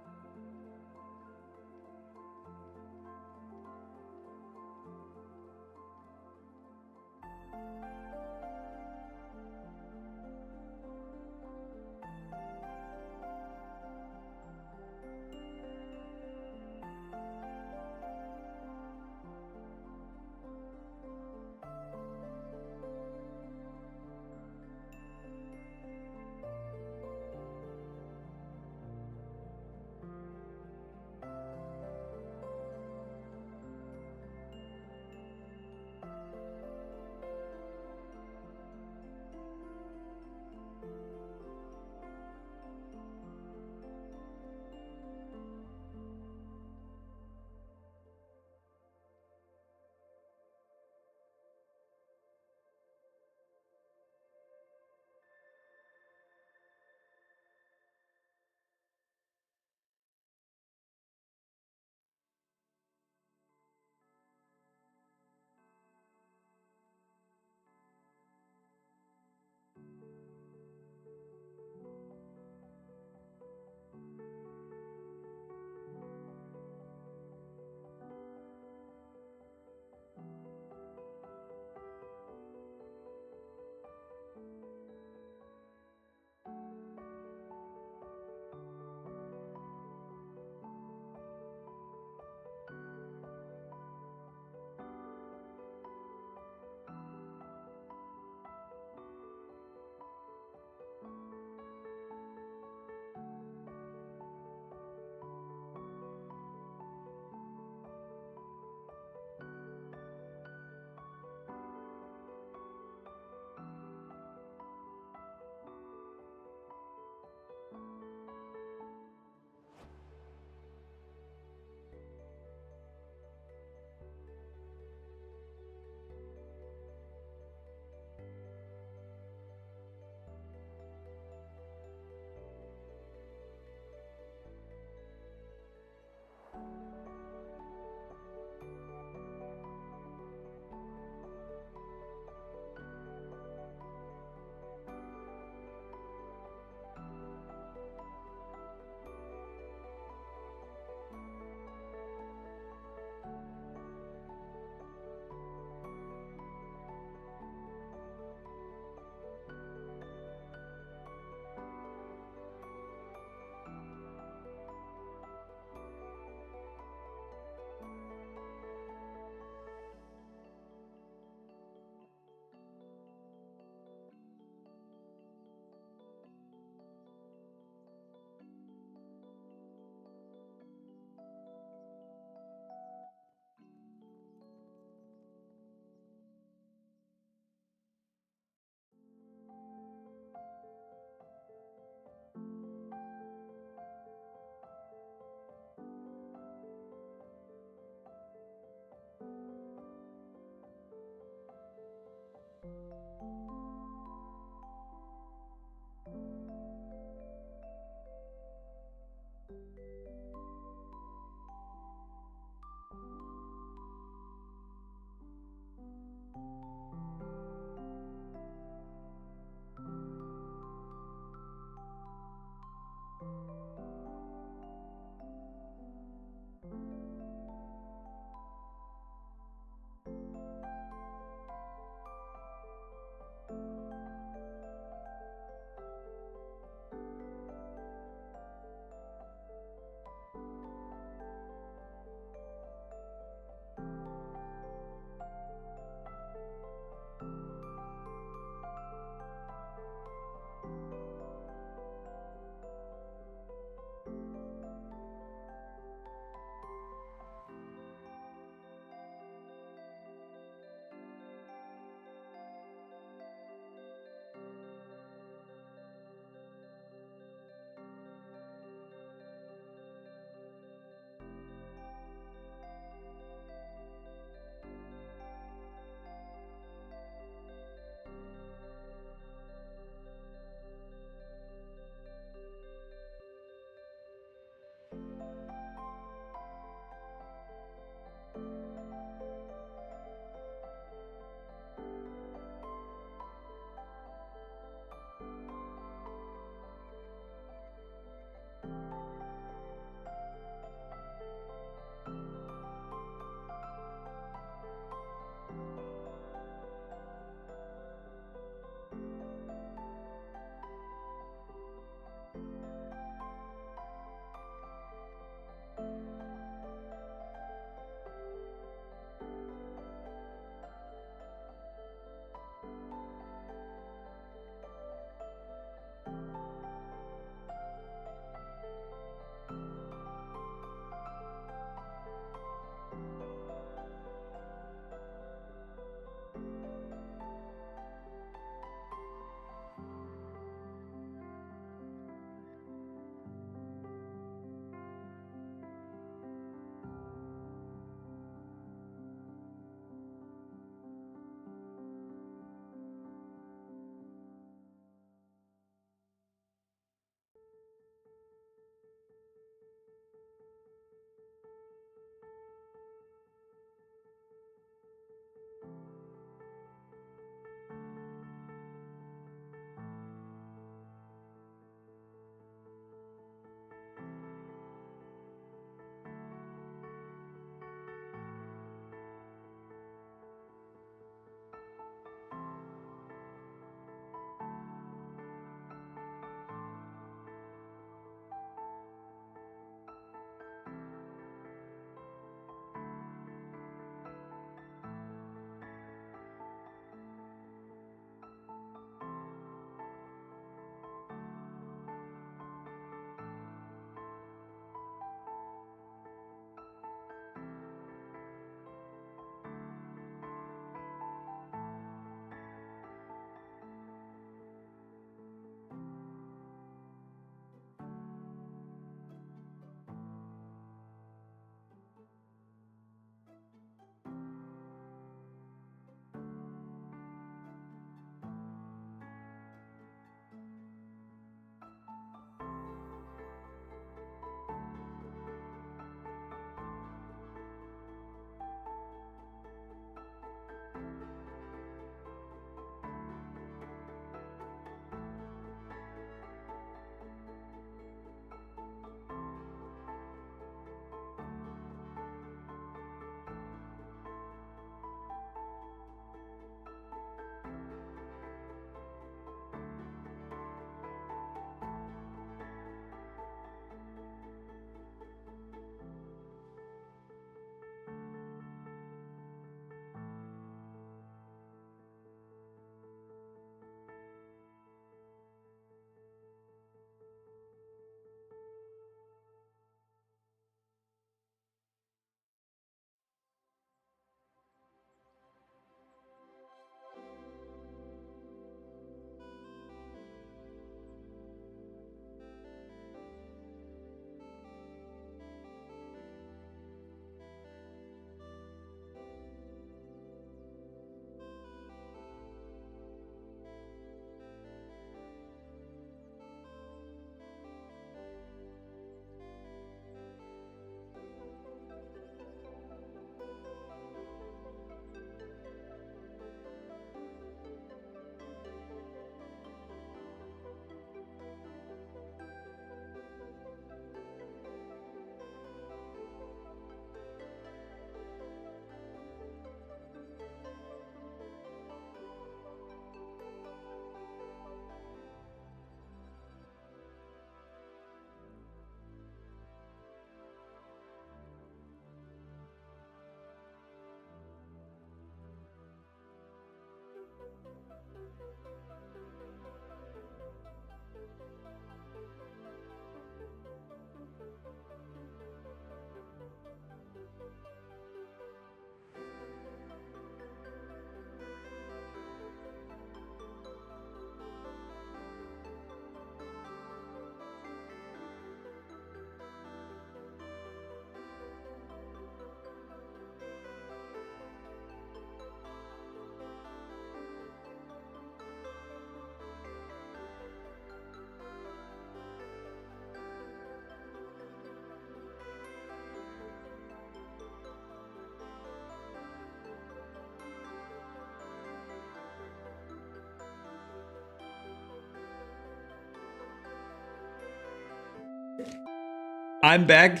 I'm back.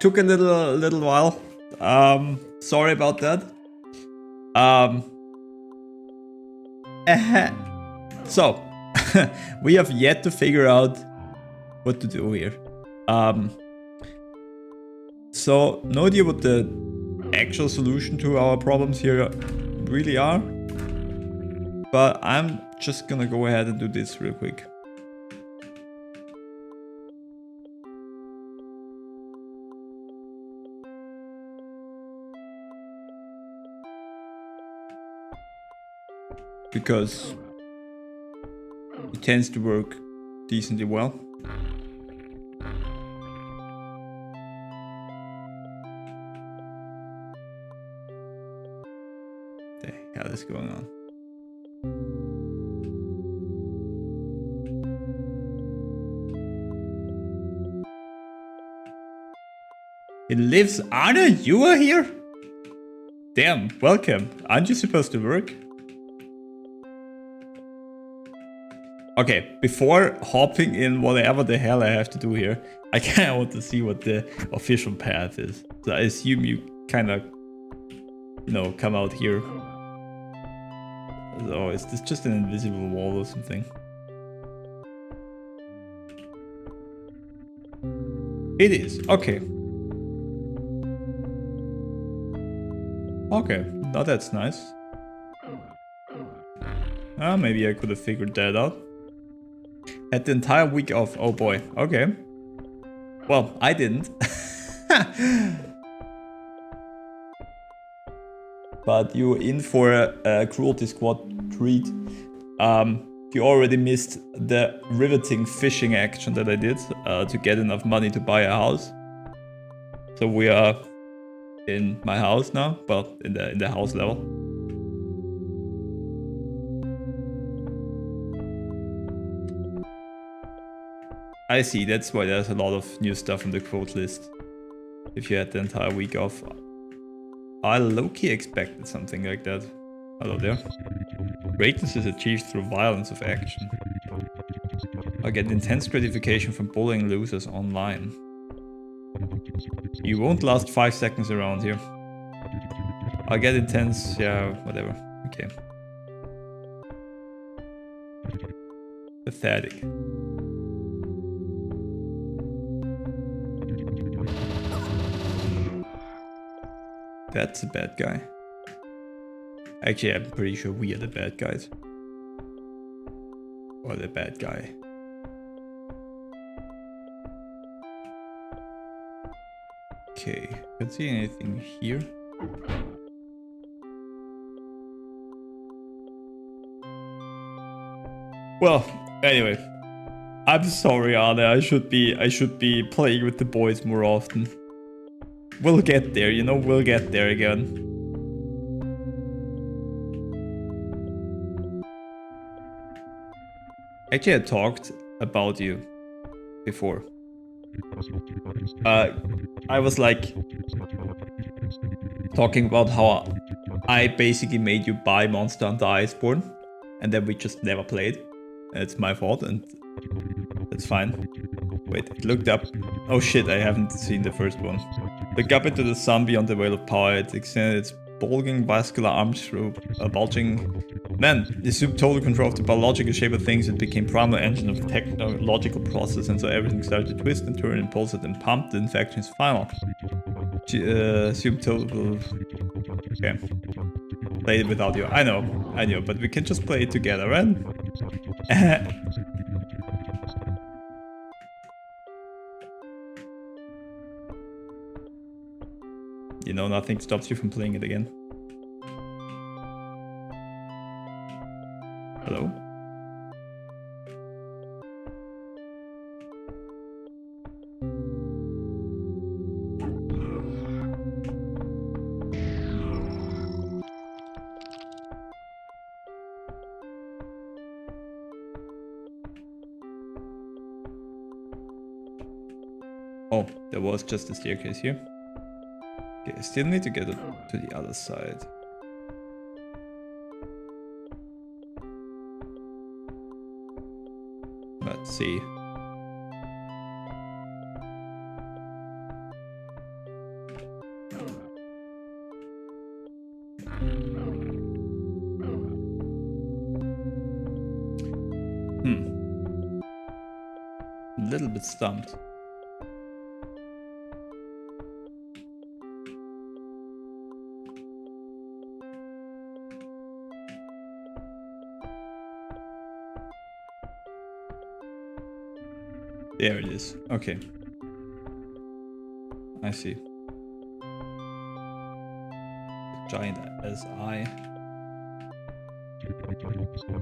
Took a little while. Sorry about that. So we have yet to figure out what to do here. So no idea what the actual solution to our problems here really are, but I'm just gonna go ahead and do this real quick. Because it tends to work decently well. What the hell is going on? It lives. Anna, you are here? Damn, welcome. Aren't you supposed to work? Okay, before hopping in whatever the hell I have to do here, I kind of want to see what the official path is. So I assume you kind of, you know, come out here. So is this just an invisible wall or something? It is, okay. Okay, now that's nice. Maybe I could have figured that out. Had the entire week off. Oh boy. Okay. Well, I didn't. But you're in for a Cruelty Squad treat. You already missed the riveting fishing action that I did to get enough money to buy a house. So we are in my house now. Well, in the house level. I see, that's why there's a lot of new stuff on the quote list. If you had the entire week off. I low-key expected something like that. Hello there. Greatness is achieved through violence of action. I get intense gratification from bullying losers online. You won't last 5 seconds around here. I get intense, yeah, whatever. Okay. Pathetic. That's a bad guy. Actually, I'm pretty sure we are the bad guys. Or the bad guy. Okay, can't see anything here. Well, anyway. I'm sorry, Anna. I should be playing with the boys more often. We'll get there, you know, we'll get there again. Actually, I talked about you before. I was like talking about how I basically made you buy Monster Hunter Iceborne and then we just never played. It's my fault and that's fine. Wait, it looked up. Oh shit, I haven't seen the first one. Look up into the sun beyond the veil of power. It extended its bulging vascular arms through a bulging... Man, it assumed total control of the biological shape of things. It became primary engine of the technological process, and so everything started to twist and turn and pulsate and pump. The infection is final. Assumed total... Okay. Played it without you. I know, but we can just play it together, right? You know, nothing stops you from playing it again. Hello? Oh, there was just a staircase here. Okay, I still need to get it to the other side. Let's see. little bit stumped. There it is. Okay. I see. Giant SI.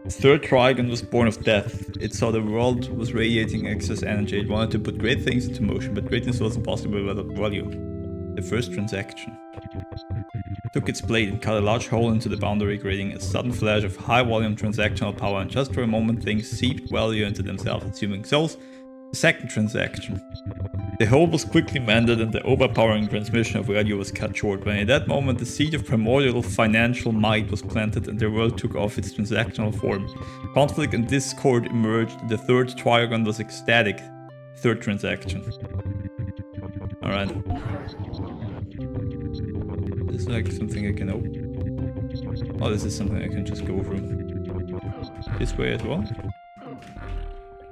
The third trigon was born of death. It saw the world was radiating excess energy. It wanted to put great things into motion, but greatness wasn't possible without volume. The first transaction. It took its blade and cut a large hole into the boundary, creating a sudden flash of high volume transactional power, and just for a moment things seeped value into themselves, assuming souls. The second transaction. The hole was quickly mended and the overpowering transmission of value was cut short. When in that moment the seed of primordial financial might was planted and the world took off its transactional form. Conflict and discord emerged. The third trigon was ecstatic. Third transaction. Alright. This is like something I can open. Oh, this is something I can just go through. This way as well?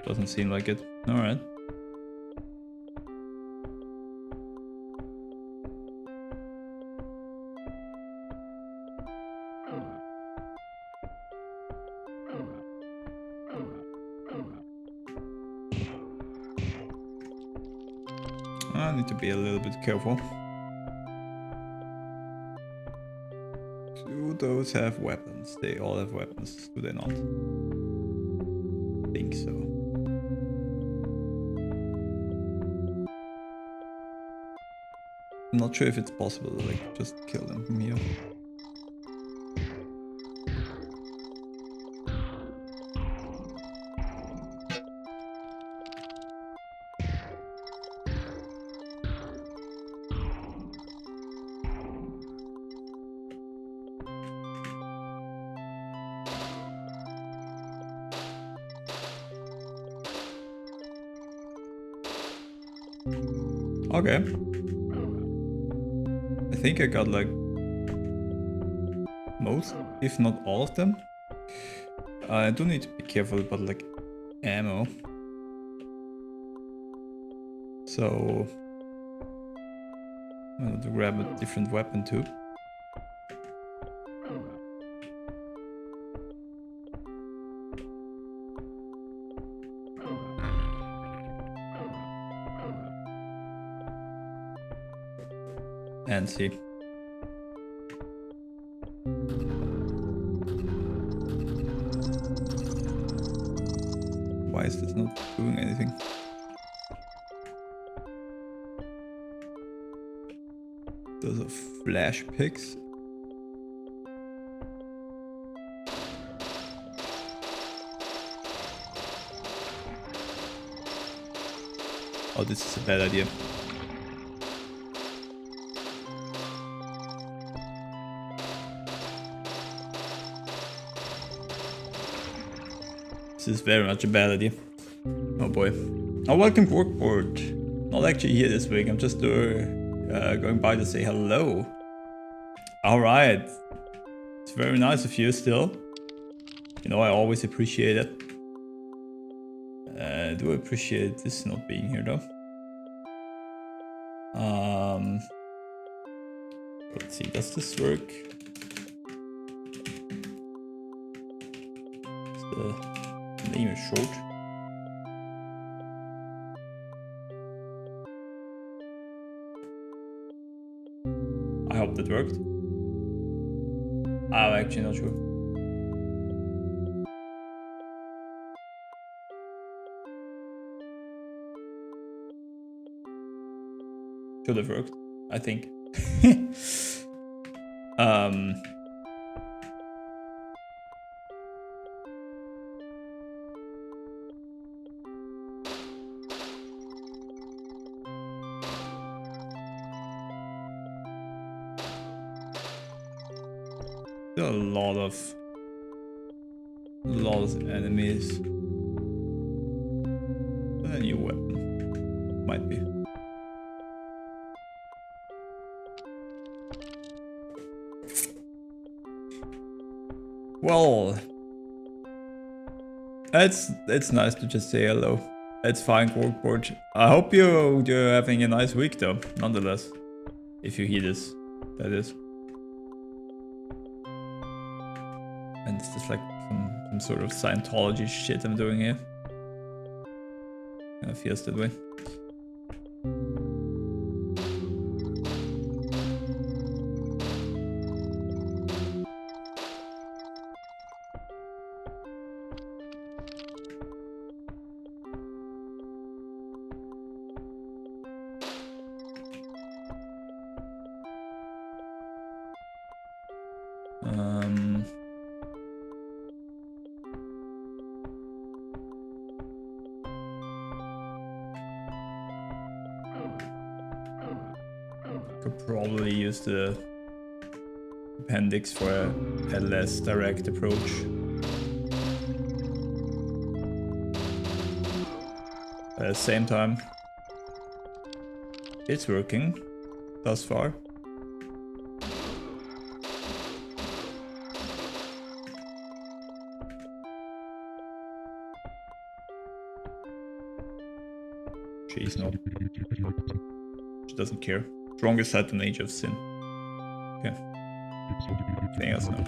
Doesn't seem like it. Alright. I need to be a little bit careful. Do those have weapons? They all have weapons, do they not? I think so. I'm not sure if it's possible to like just kill them from here. Okay. I think I got like most, if not all of them. I do need to be careful about like ammo. So I'm going to grab a different weapon too. And see. Why is this not doing anything? Those are flash picks. Oh, this is a bad idea. This is very much a bad idea. Oh boy. Oh, welcome Workboard. Not actually here this week, I'm just going by to say hello. Alright. It's very nice of you still. You know, I always appreciate it. I do appreciate this not being here though. Let's see, does this work? The name is short. I hope that worked. I'm actually not sure. Should have worked, I think. There are a lot of enemies. A new weapon might be. Well, it's nice to just say hello. It's fine, Corkboard. I hope you're having a nice week though, nonetheless. If you hear this, that is. And it's just like some sort of Scientology shit I'm doing here. Kinda feels that way. Could probably use the appendix for a less direct approach. At the same time, it's working thus far. She's not. She doesn't care. Strongest at an age of sin. Okay. Anything else now?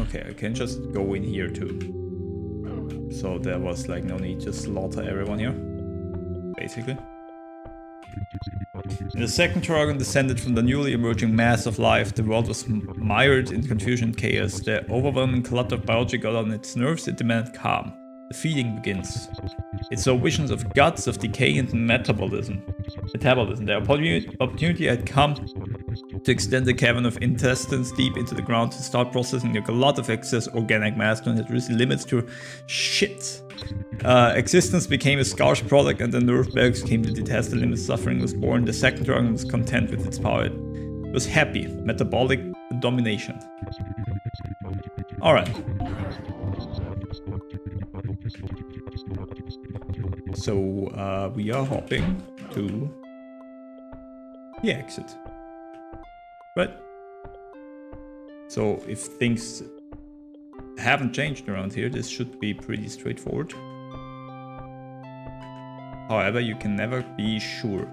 Okay, I can just go in here too. So there was like no need to slaughter everyone here. Basically. The second dragon descended from the newly emerging mass of life. The world was mired in confusion and chaos. The overwhelming clutter of biology got on its nerves. It demanded calm. The feeding begins. It saw visions of guts, of decay, and metabolism. The opportunity had come to extend the cavern of intestines deep into the ground to start processing a lot of excess organic matter and had reached limits to shit. Existence became a scarce product and the nerve bags came to detest the limits. Suffering was born. The second dragon was content with its power. It was happy. Metabolic domination. Alright. So we are hopping to the exit. Right? So if things haven't changed around here, this should be pretty straightforward. However, you can never be sure.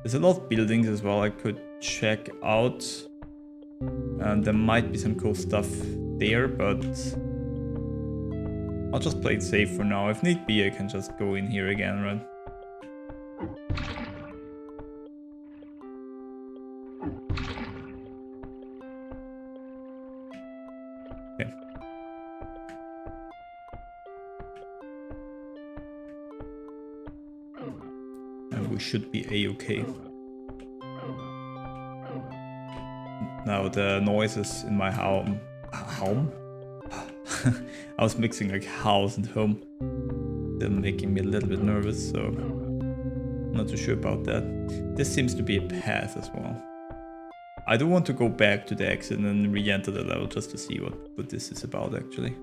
There's a lot of buildings as well I could check out. And there might be some cool stuff there, but I'll just play it safe for now. If need be, I can just go in here again, right? Okay. And we should be a-okay. Now the noises in my home. I was mixing like house and home. They're making me a little bit nervous, so I'm not too sure about that. This seems to be a path as well. I do want to go back to the exit and re-enter the level just to see what this is about actually.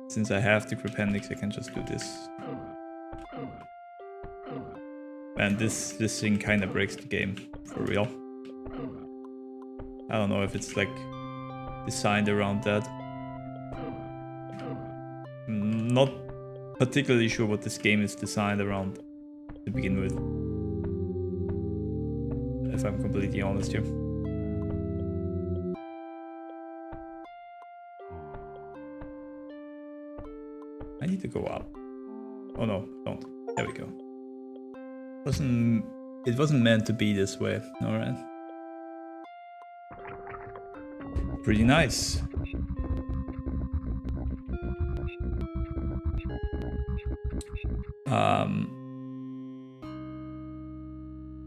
Since I have the appendix, I can just do this. And this thing kind of breaks the game, for real. I don't know if it's like designed around that. I'm not particularly sure what this game is designed around to begin with. If I'm completely honest here. I need to go up. Oh no, don't. There we go. It wasn't meant to be this way, alright. Pretty nice.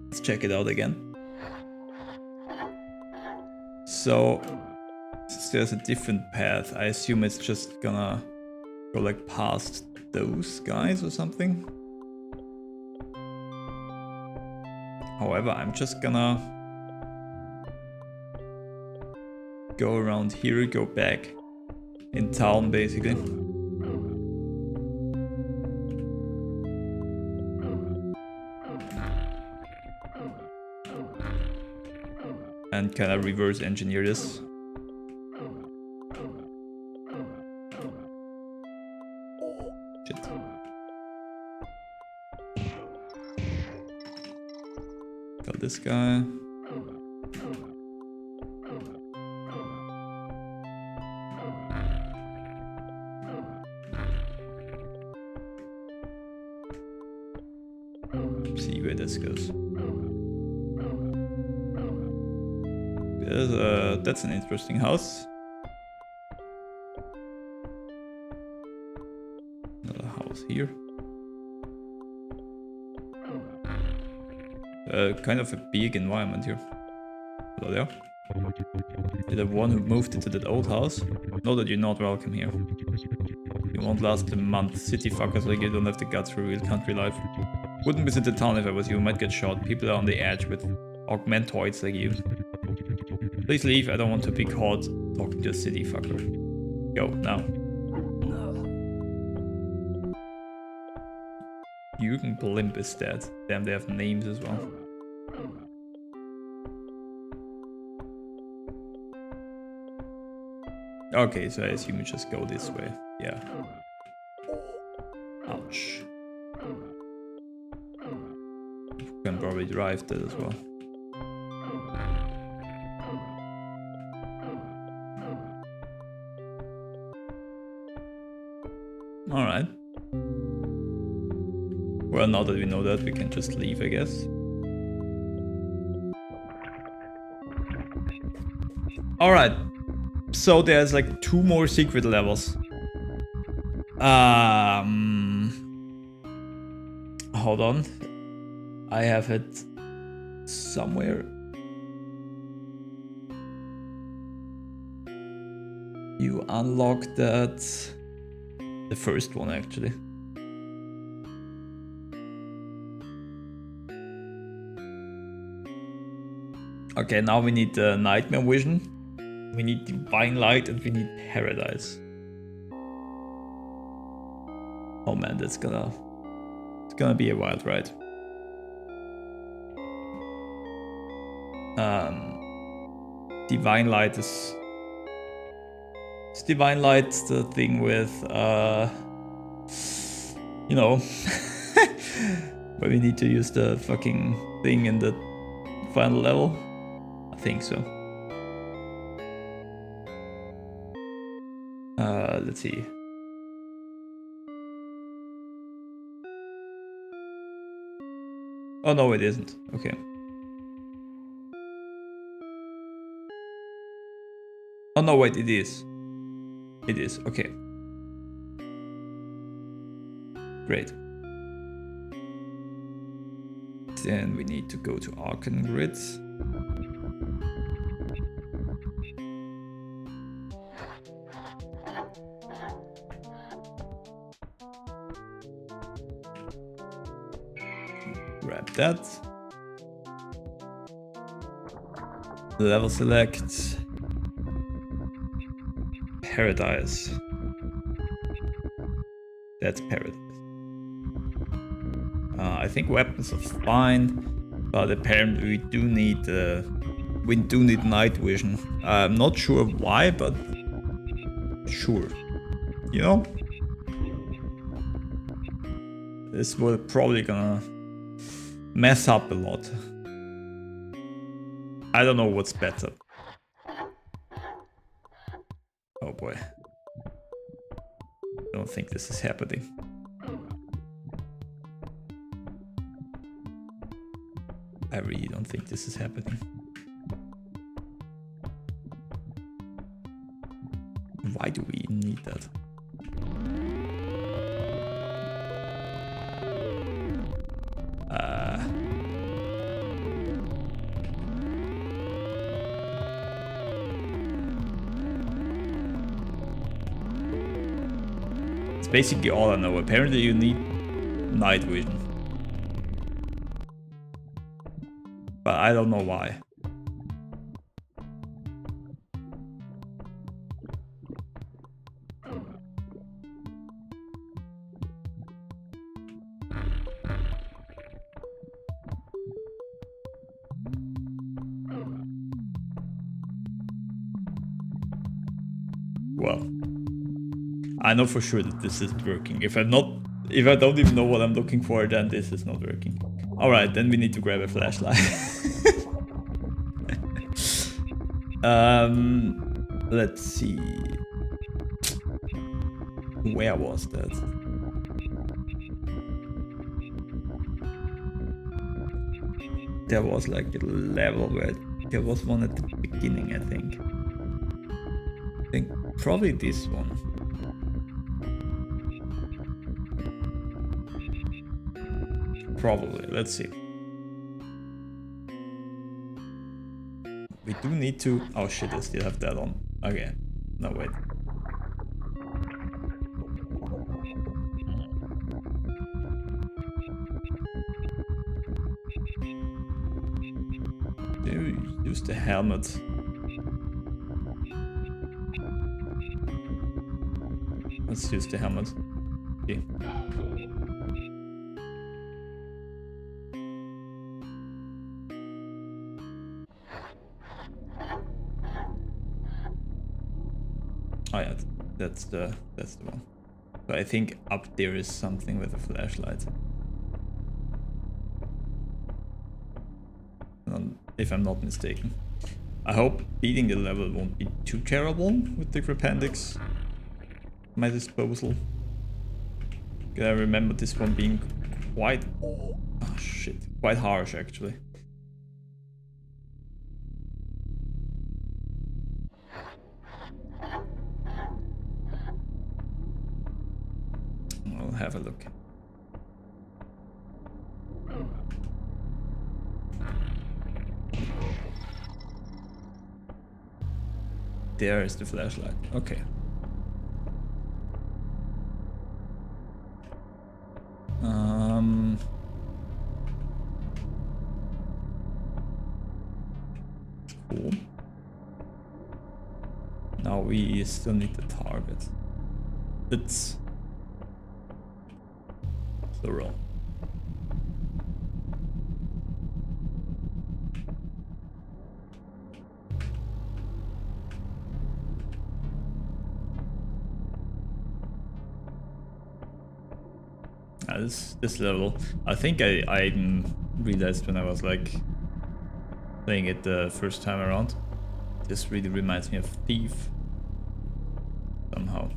Let's check it out again. So, since there's a different path, I assume it's just gonna go like past those guys or something. However, I'm just gonna go around here, go back in town basically. And kind of reverse engineer this. Shit. Got this guy. See where this goes. That's an interesting house. Another house here. Kind of a big environment here. Hello there. You're the one who moved into that old house. Know that you're not welcome here. You won't last a month. City fuckers like you don't have the guts for real country life. Wouldn't visit the town if I was you. Might get shot. People are on the edge with augmentoids like you. Please leave. I don't want to be caught talking to a city fucker. Go now. Jürgen Blimp is dead. Damn, they have names as well. Okay, so I assume we just go this way. Yeah. Ouch. Can probably drive that as well. Alright. Well, now that we know that, we can just leave, I guess. Alright. So there's like 2 more secret levels. Hold on. I have it somewhere. You unlock that. The first one, actually. Okay, now we need the Nightmare Vision. We need Divine Light and we need Paradise. Oh man, it's gonna be a wild ride. Divine Light is Divine Light the thing with you know where we need to use the fucking thing in the final level? I think so. Let's see. Oh no, it isn't. Okay. Oh no, wait, it is. It is, okay. Great. Then we need to go to Arcan Grid. Grab that. Level select. Paradise. That's Paradise. I think weapons are fine, but apparently we do need night vision. I'm not sure why, but sure. You know, this will probably gonna mess up a lot. I don't know what's better. Oh boy. I don't think this is happening. I really don't think this is happening. Why do we need that? It's basically all I know. Apparently you need night vision. But I don't know why. Well, I know for sure that this isn't working. If I don't even know what I'm looking for, then this is not working. Alright, then we need to grab a flashlight. Let's see. Where was that? There was like a level where there was one at the beginning, I think. I think probably this one. Probably, let's see. We do need to... Oh shit, I still have that on. Okay, no wait. Use the helmet. Let's use the helmet. Okay. Oh yeah, that's the one. So I think up there is something with a flashlight. If I'm not mistaken. I hope beating the level won't be too terrible with the appendix at my disposal. I remember this one being quite... Oh shit, quite harsh actually. I'll have a look. There is the flashlight. Okay. Cool. Now we still need the target. It's plural. This level, I think I realized when I was like playing it the first time around. This really reminds me of Thief somehow.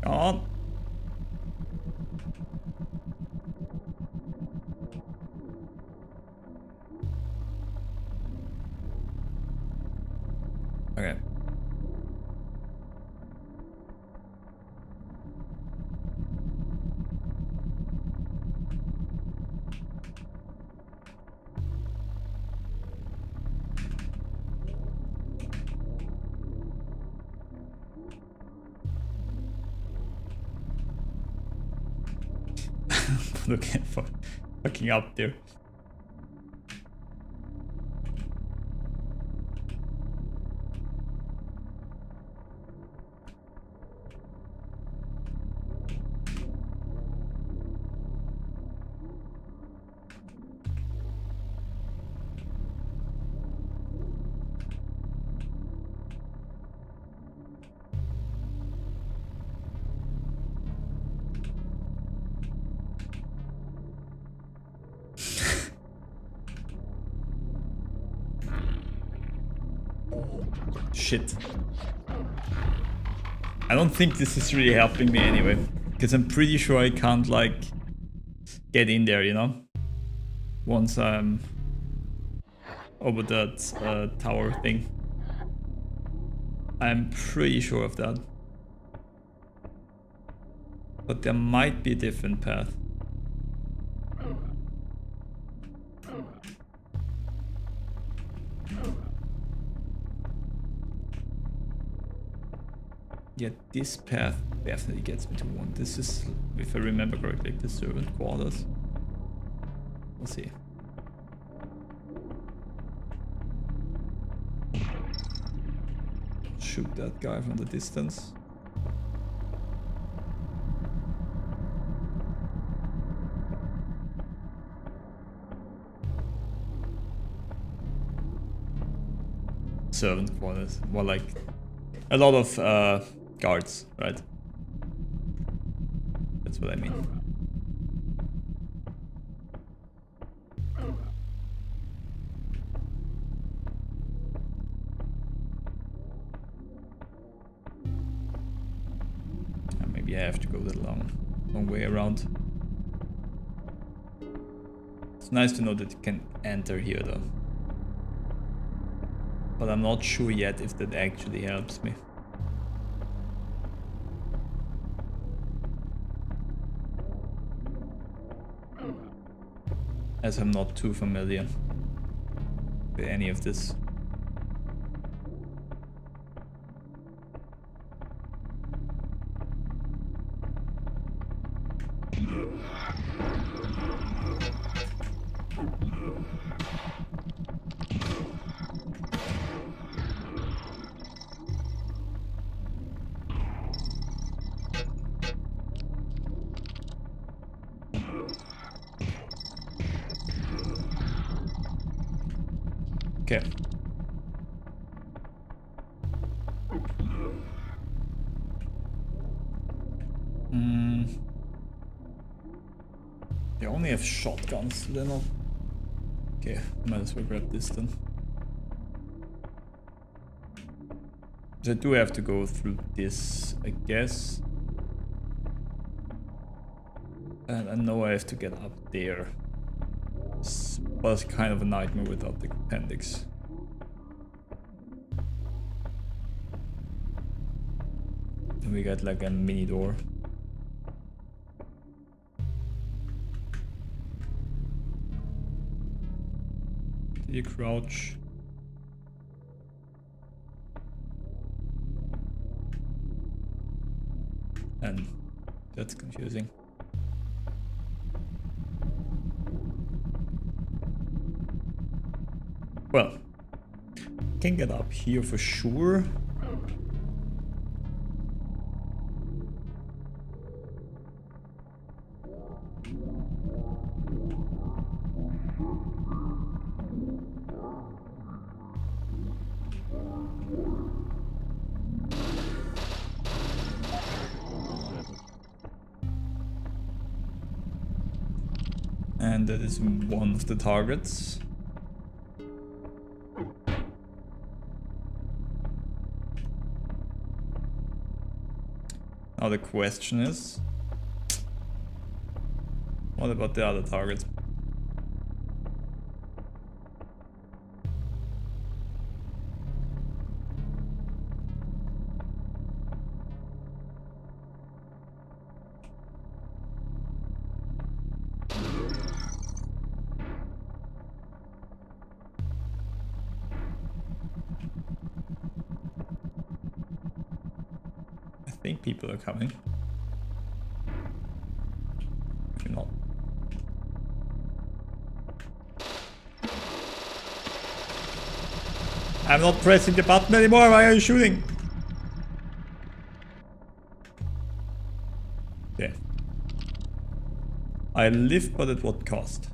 On. Okay. Looking for fucking up there. Shit. I don't think this is really helping me anyway, because I'm pretty sure I can't like get in there, you know, once I'm over that tower thing. I'm pretty sure of that. But there might be a different path. Yet this path definitely gets me to 1. This is, if I remember correctly, the servant quarters. We'll see. Shoot that guy from the distance. Servant quarters, more like a lot of guards, right? That's what I mean. Maybe I have to go the long way around. It's nice to know that you can enter here though. But I'm not sure yet if that actually helps me. As I'm not too familiar with any of this. Okay. They only have shotguns, they're not... Okay, might as well grab this then. So I do have to go through this, I guess. And I know I have to get up there. But it's kind of a nightmare without the appendix. Then we got like a mini door. Did you crouch? And that's confusing. Well, can get up here for sure. And that is one of the targets. Now the question is, what about the other targets? I think people are coming. Maybe not. I'm not pressing the button anymore. Why are you shooting? Okay. I live, but at what cost?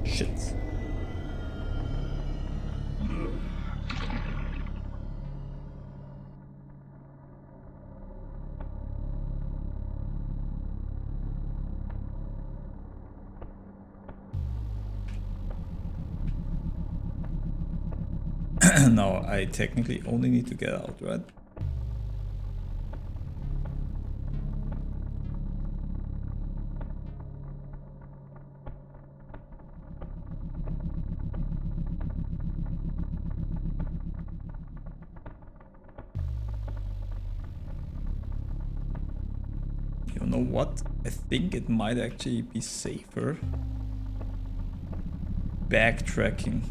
Shit. Now I technically only need to get out, right? know what? I think it might actually be safer backtracking.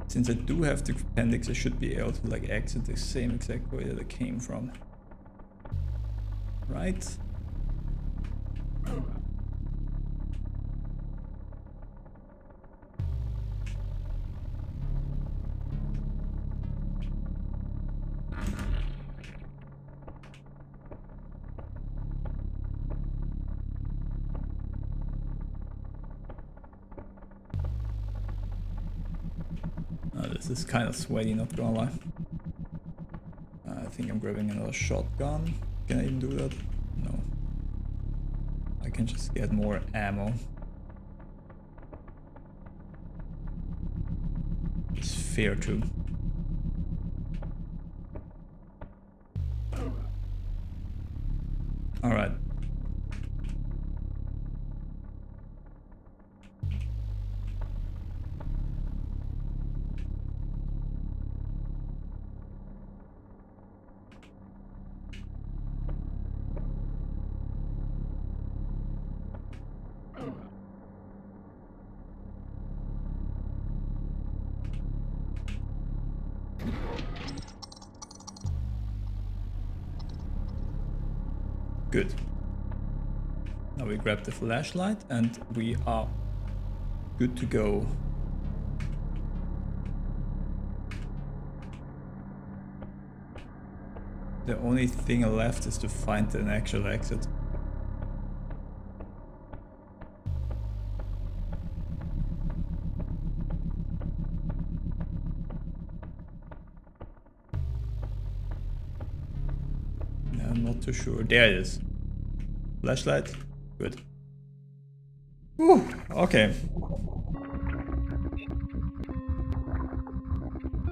Since I do have the appendix, I should be able to like exit the same exact way that I came from. Right? This is kind of sweaty, not gonna lie. I think I'm grabbing another shotgun. Can I even do that? No. I can just get more ammo. It's fair too. Alright. Good. Now we grab the flashlight and we are good to go. The only thing left is to find an actual exit. I'm not too sure. There it is. Flashlight. Good. Whew, okay.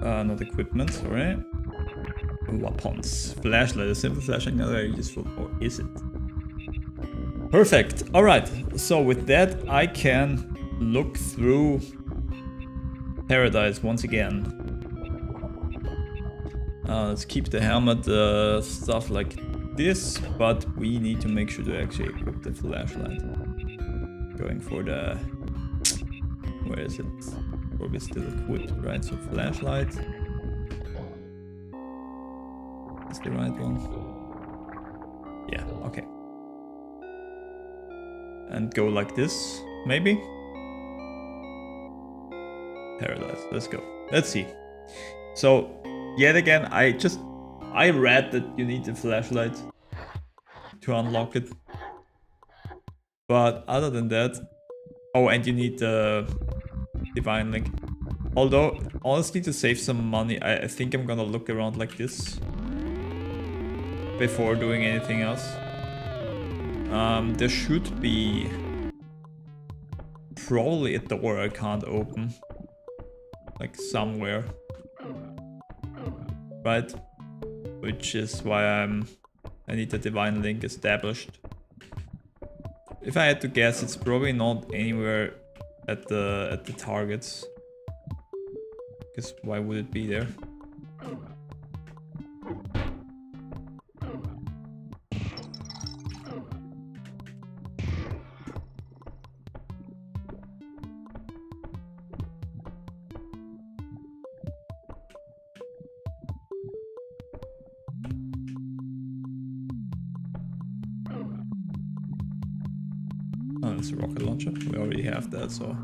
Not equipment, sorry. Weapons. Flashlight. A simple flashlight, not very useful. Or is it? Perfect. Alright. So with that, I can look through Paradise once again. Let's keep the helmet stuff like this, but we need to make sure to actually equip the flashlight. Going for the... where is it? Probably still equipped, right? So flashlight. Is the right one? Yeah, okay. And go like this, maybe? Paradise, let's go. Let's see. So, yet again, I read that you need the flashlight to unlock it. But other than that... oh, and you need the Divine Link. Although, honestly, to save some money, I think I'm gonna look around like this before doing anything else. There should be probably a door I can't open. Like somewhere. Right? Which is why I need the Divine Link established. If I had to guess, it's probably not anywhere at the targets. Because why would it be there? Oh, it's a rocket launcher. We already have that, so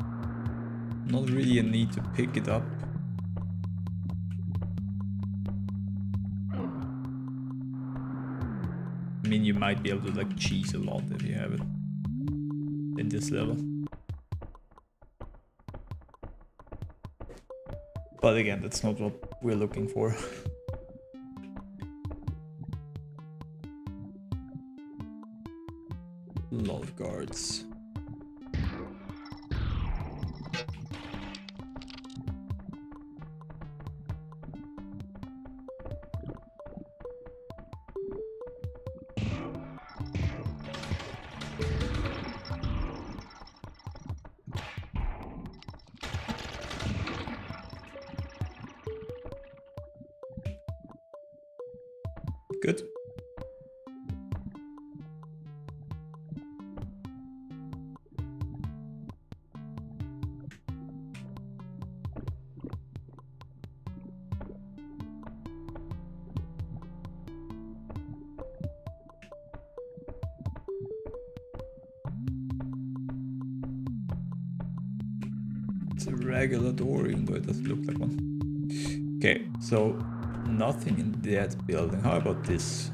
not really a need to pick it up. I mean, you might be able to like cheese a lot if you have it in this level. But again, that's not what we're looking for. A lot of guards. Good. It's a regular door, even though it doesn't look like one. Okay, so nothing in that building. How about this?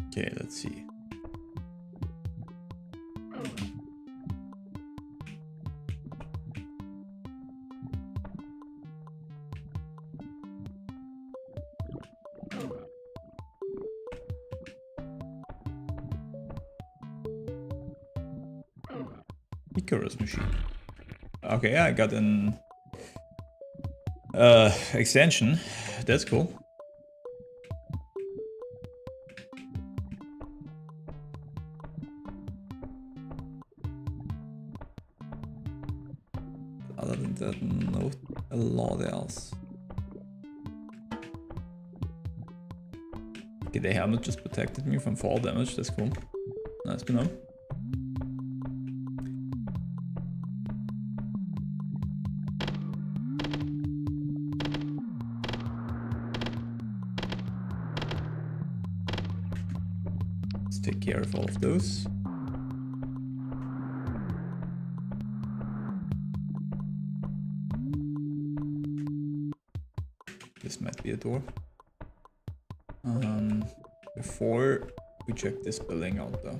Okay, let's see. Icarus machine. Okay, I got an extension. That's cool. Other than that, not a lot else. Okay, the helmet just protected me from fall damage. That's cool. Nice to know. Let's take care of all of those. This might be a door. Before we check this building out though,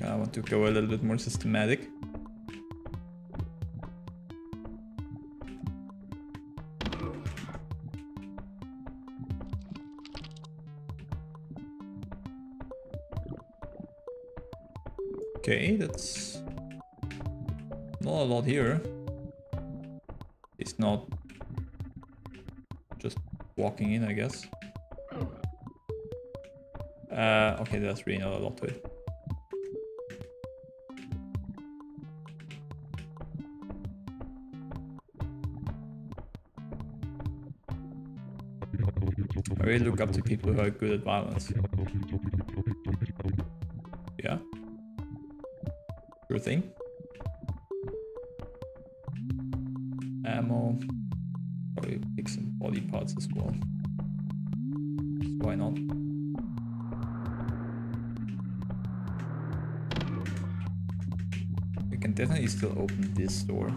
I want to go a little bit more systematic. Okay, that's not a lot here. It's not just walking in, I guess. Okay, that's really not a lot to it. I really look up to people who are good at violence. Yeah. Sure thing. Ammo. Probably pick some body parts as well. Why not? We can definitely still open this door.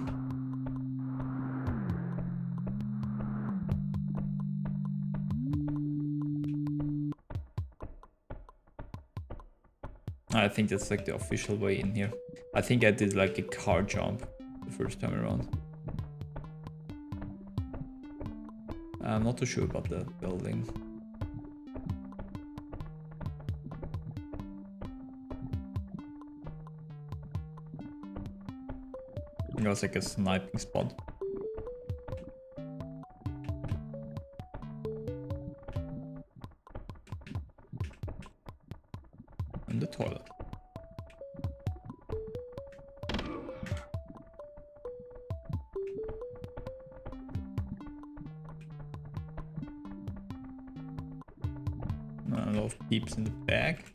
I think that's like the official way in here. I think I did like a car jump the first time around. I'm not too sure about that building. I think it was like a sniping spot. And the toilet. A lot of peeps in the back.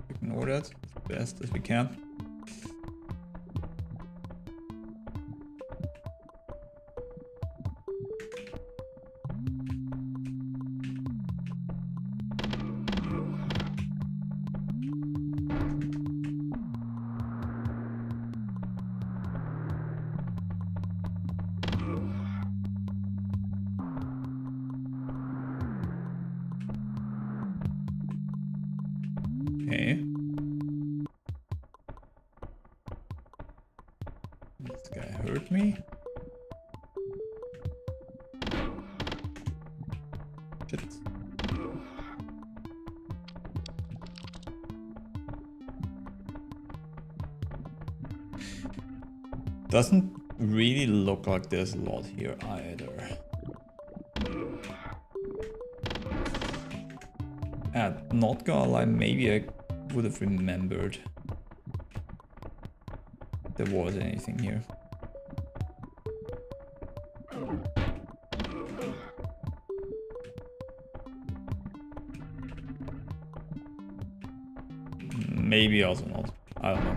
Ignore that as best as we can. Okay. This guy hurt me. Shit. Doesn't really look like there's a lot here either. And not gonna lie, maybe I would have remembered there was anything here. Maybe also not. I don't know.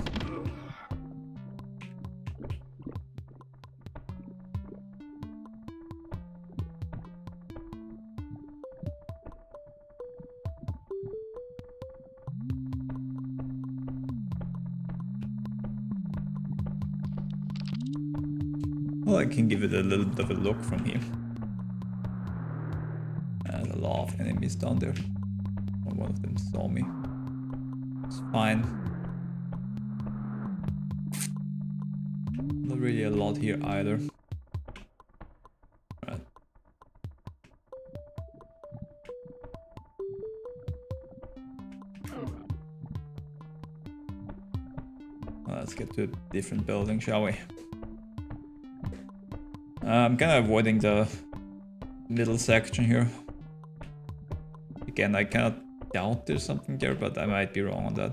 Well, I can give it a little bit of a look from here. And a lot of enemies down there. Oh, one of them saw me. It's fine. Not really a lot here either. Right. Let's get to a different building, shall we? I'm kind of avoiding the middle section here. Again, I cannot doubt there's something there, but I might be wrong on that.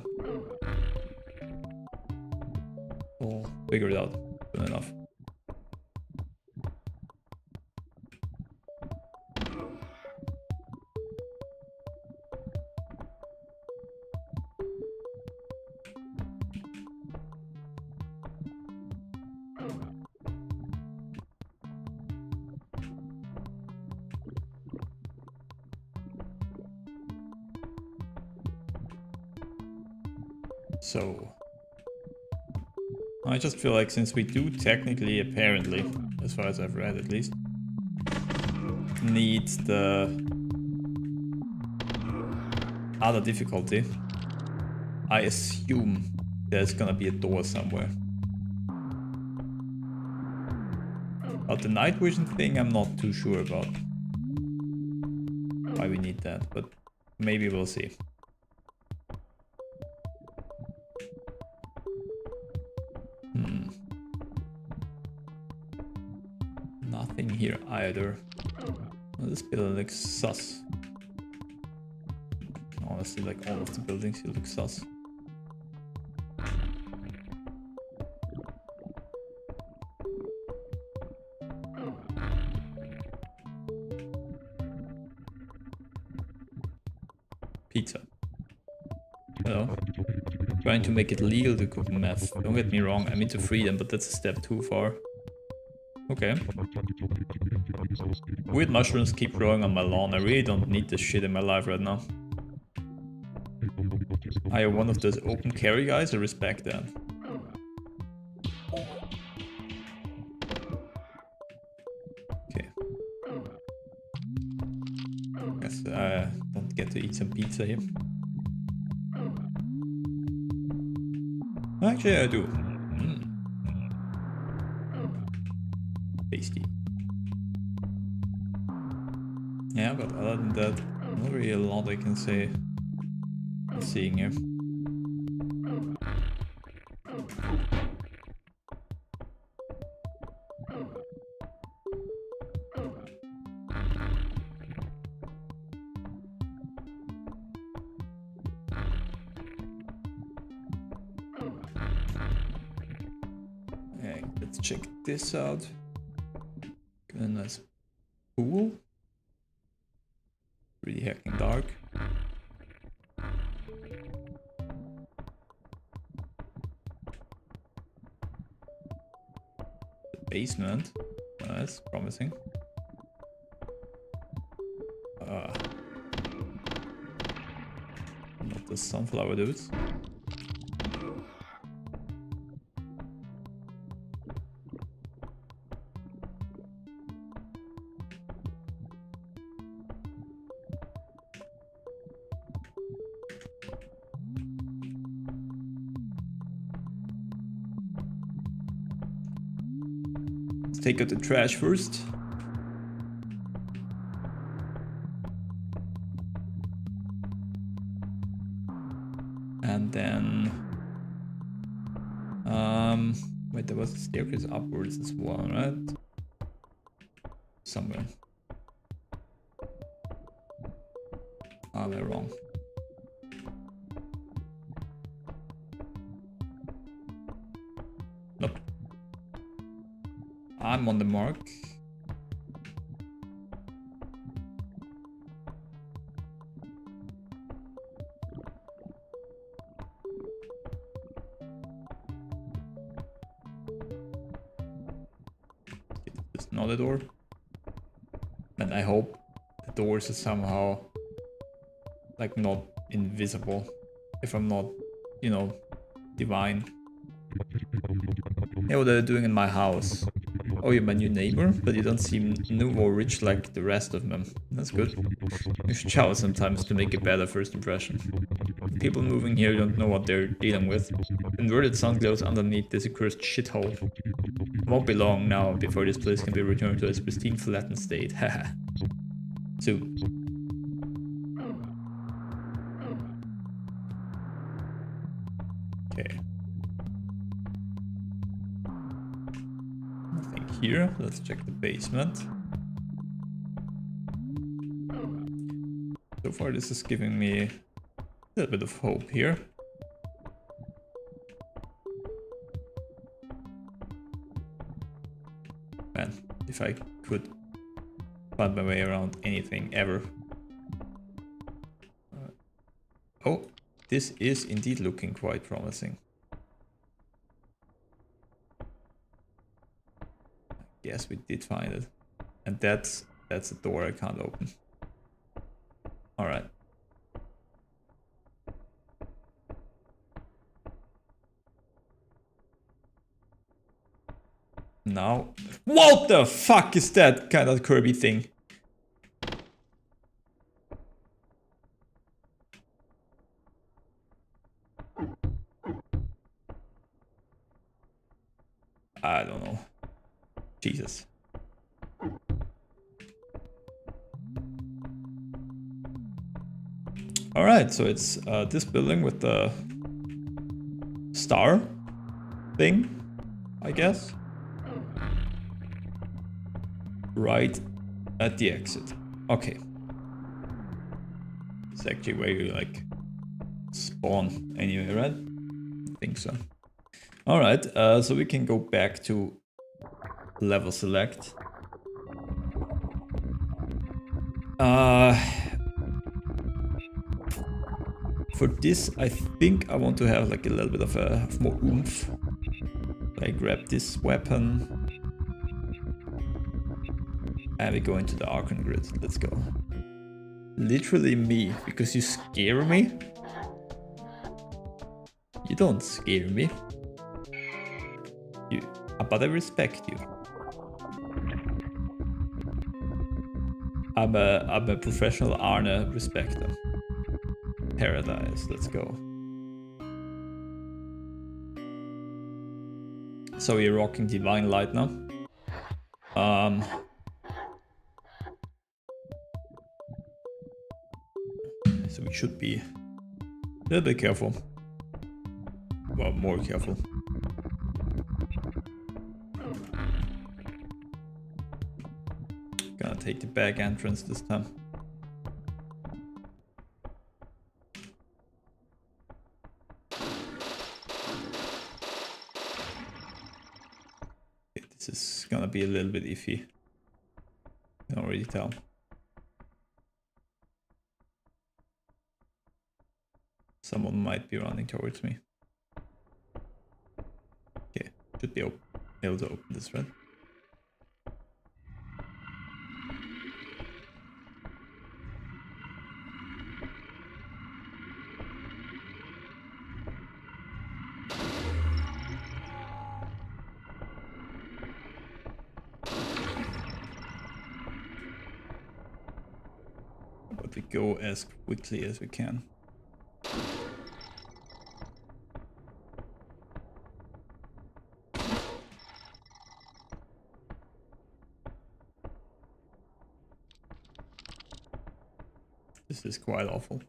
We'll figure it out soon enough. So, I just feel like since we do technically, apparently, as far as I've read at least, need the other difficulty, I assume there's gonna be a door somewhere. But the night vision thing, I'm not too sure about why we need that, but maybe we'll see. Nothing here either. Well, this building looks sus. Honestly, like all of the buildings here look sus. Pizza. Hello. Trying to make it legal to cook meth. Don't get me wrong, I'm into freedom, but that's a step too far. Okay. Weird mushrooms keep growing on my lawn. I really don't need this shit in my life right now. I am one of those open carry guys, I respect that. Okay. Guess I don't get to eat some pizza here. Actually, I do. Tasty. Yeah, but other than that, not really a lot I can say. Seeing here. Okay, let's check this out. Got a nice pool. Really heckin' dark. Basement. That's promising. Not the sunflower dudes. Take out the trash first. And then Wait, there was a staircase upwards as well, right? Somewhere. Am I wrong? Nope. I'm on the mark. It's not a door. And I hope the doors are somehow like not invisible. If I'm not, you know, divine. Hey, what are you doing in my house? Oh, you're my new neighbor, but you don't seem new or rich like the rest of them. That's good. You should shower sometimes to make a better first impression. People moving here don't know what they're dealing with. Inverted sun glows underneath this accursed shithole. It won't be long now before this place can be returned to its pristine flattened state. Haha. Soon. Okay. Nothing here. Let's check the basement. So far this is giving me a little bit of hope here. Man, if I could find my way around anything ever. Oh, this is indeed looking quite promising. Yes, we did find it. And that's a door I can't open. Alright. Now, what the fuck is that kind of Kirby thing? I don't know. Jesus. Alright, so it's this building with the star thing, I guess. Right at the exit. Okay. It's actually where you like spawn anyway, right? I think so. Alright, so we can go back to level select. For this, I think I want to have like a little bit of more oomph. I grab this weapon. And we go into the Archon Grid. Let's go. Literally me, because you scare me? You don't scare me. But I respect you. I'm a professional Arne respecter. Paradise, let's go. So we're rocking Divine Light now. So we should be a little bit careful. Well, more careful. Gonna take the back entrance this time. Okay, this is gonna be a little bit iffy. I can already tell. Someone might be running towards me. Okay, should be able to open this, right? But we go as quickly as we can. This is quite awful.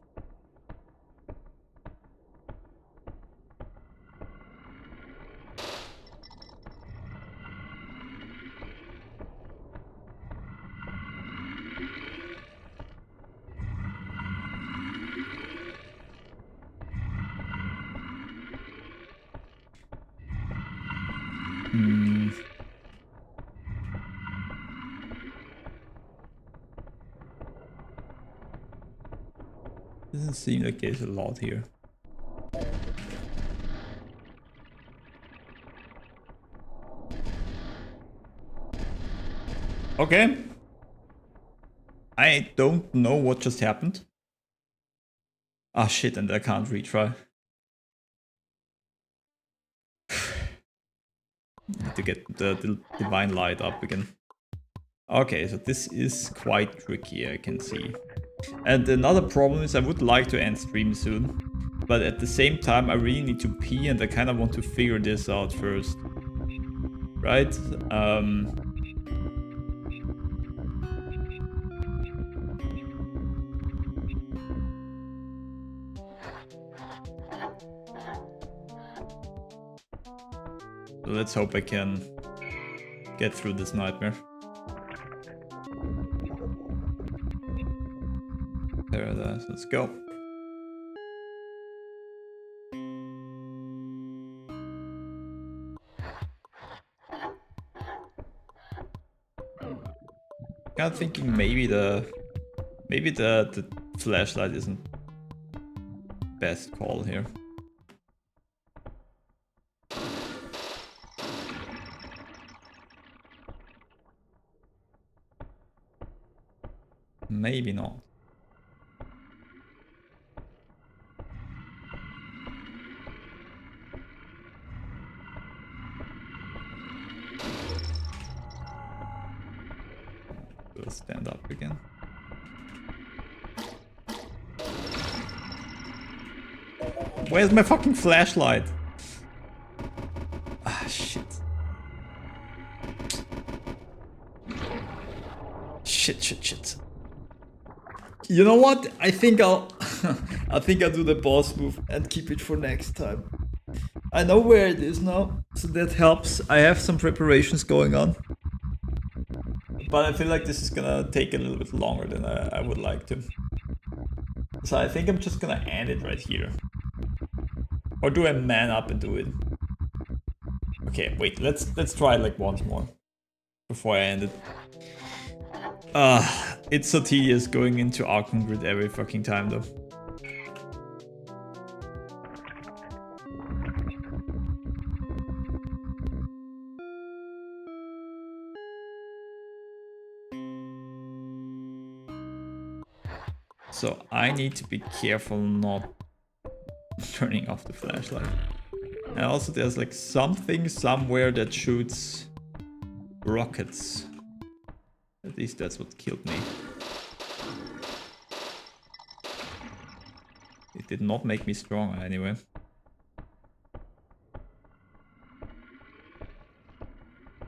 Doesn't seem like there's a lot here. Okay. I don't know what just happened. Ah shit, and I can't retry. Need to get the divine light up again. Okay, so this is quite tricky, I can see. And another problem is I would like to end stream soon. But at the same time, I really need to pee and I kind of want to figure this out first. Right? So let's hope I can get through this nightmare. There it is. Let's go. Kind of thinking maybe the flashlight isn't best call here. Maybe not. We'll stand up again. Where's my fucking flashlight? Ah, shit. Shit. You know what? I think I'll I think I'll do the boss move and keep it for next time. I know where it is now, so that helps. I have some preparations going on. But I feel like this is gonna take a little bit longer than I would like to. So I think I'm just gonna end it right here. Or do I man up and do it? Okay, wait, let's try it like once more before I end it. It's so tedious going into Arkham Grid every fucking time though. So I need to be careful not turning off the flashlight. And also there's like something somewhere that shoots rockets. At least that's what killed me. It did not make me stronger anyway.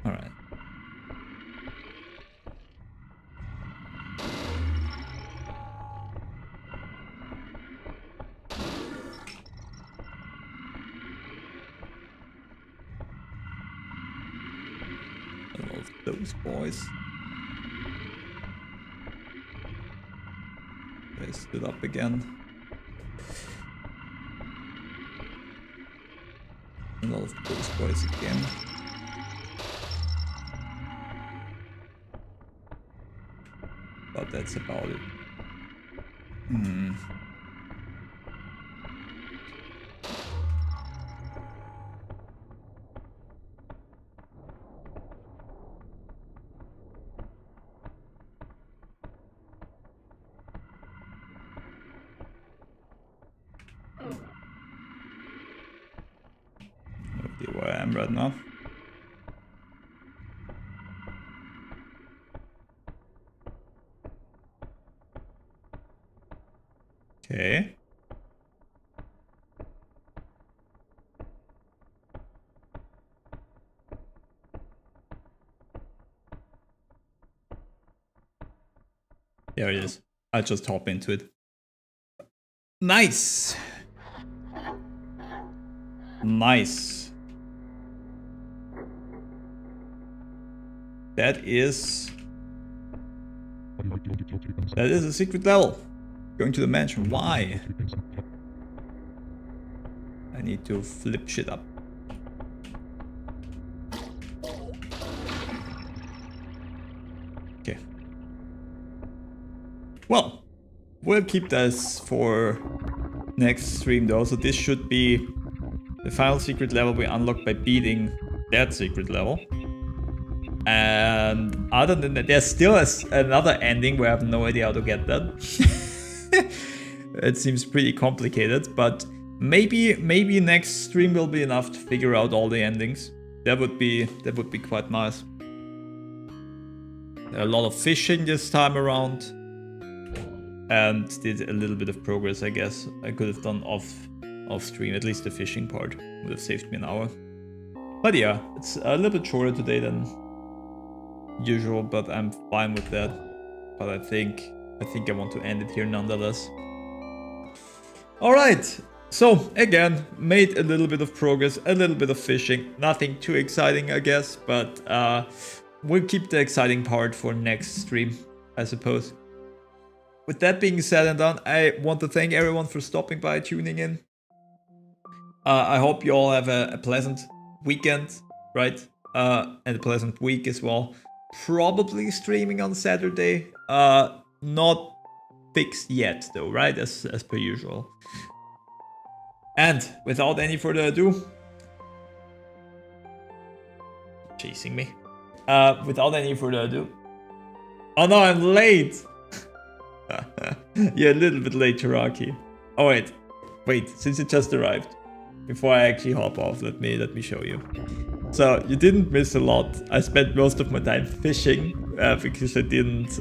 Alright. I love those boys. They stood up again. I love those boys again. But that's about it. No idea where I am right now. Okay. There it is. I just hop into it. Nice. Nice. That is a secret level. Going to the mansion. Why? I need to flip shit up. Okay. Well, we'll keep this for next stream though. So this should be the final secret level we unlock by beating that secret level. And other than that, there's still another ending where I have no idea how to get that. It seems pretty complicated, but maybe next stream will be enough to figure out all the endings. That would be quite nice. A lot of fishing this time around, and did a little bit of progress. I guess I could have done off stream. At least the fishing part would have saved me an hour. But yeah, it's a little bit shorter today than usual, but I'm fine with that. But I think I want to end it here nonetheless. All right. So again, made a little bit of progress, a little bit of fishing. Nothing too exciting, I guess, but we'll keep the exciting part for next stream, I suppose. With that being said and done, I want to thank everyone for stopping by, tuning in. I hope you all have a pleasant weekend, right? And a pleasant week as well. Probably streaming on Saturday. Not fixed yet though, right? As per usual. And without any further ado, chasing me. Without any further ado. Oh no, I'm late. You're a little bit late, Cherokee. Oh wait, since it just arrived. Before I actually hop off, let me show you. So you didn't miss a lot. I spent most of my time fishing because I didn't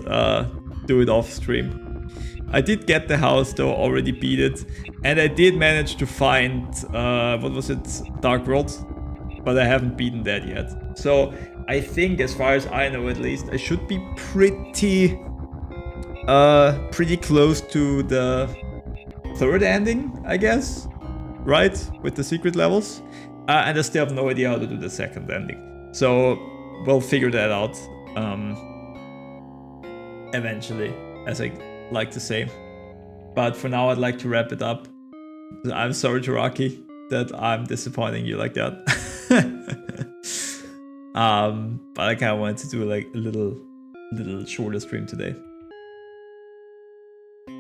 do it off stream. I did get the house though, already beat it, and I did manage to find what was it, Dark Worlds, but I haven't beaten that yet. So I think, as far as I know at least, I should be pretty close to the third ending, I guess, right, with the secret levels. And I still have no idea how to do the second ending. So we'll figure that out eventually, as I like to say. But for now, I'd like to wrap it up. I'm sorry, Cherokee, that I'm disappointing you like that. But I kind of wanted to do like a little shorter stream today.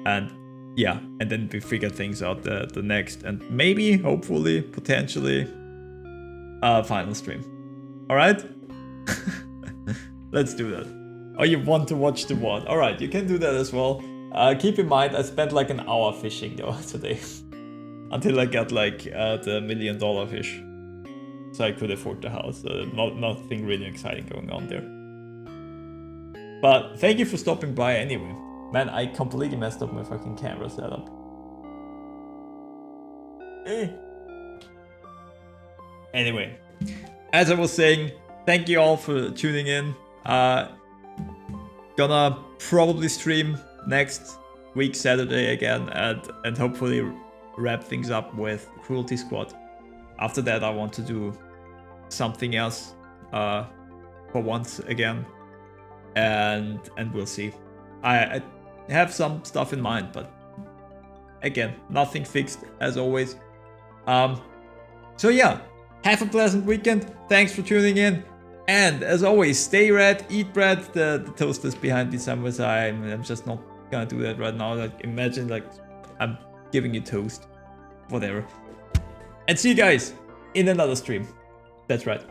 And yeah, and then we figure things out the next, and maybe, hopefully, potentially, final stream. All right? Let's do that. Oh, you want to watch the what? All right, you can do that as well. Keep in mind, I spent like an hour fishing though today, until I got like the $1 million fish, so I could afford the house. Nothing really exciting going on there. But thank you for stopping by anyway. Man, I completely messed up my fucking camera setup. Anyway, as I was saying, thank you all for tuning in. Gonna probably stream next week Saturday again, and hopefully wrap things up with Cruelty Squad. After that, I want to do something else for once again, and we'll see. I have some stuff in mind, but again, nothing fixed as always. So yeah, have a pleasant weekend. Thanks for tuning in. And as always, stay red, eat bread. The toast is behind me somewhere, so I'm just not gonna do that right now. Like, imagine like I'm giving you toast. Whatever. And see you guys in another stream. That's right.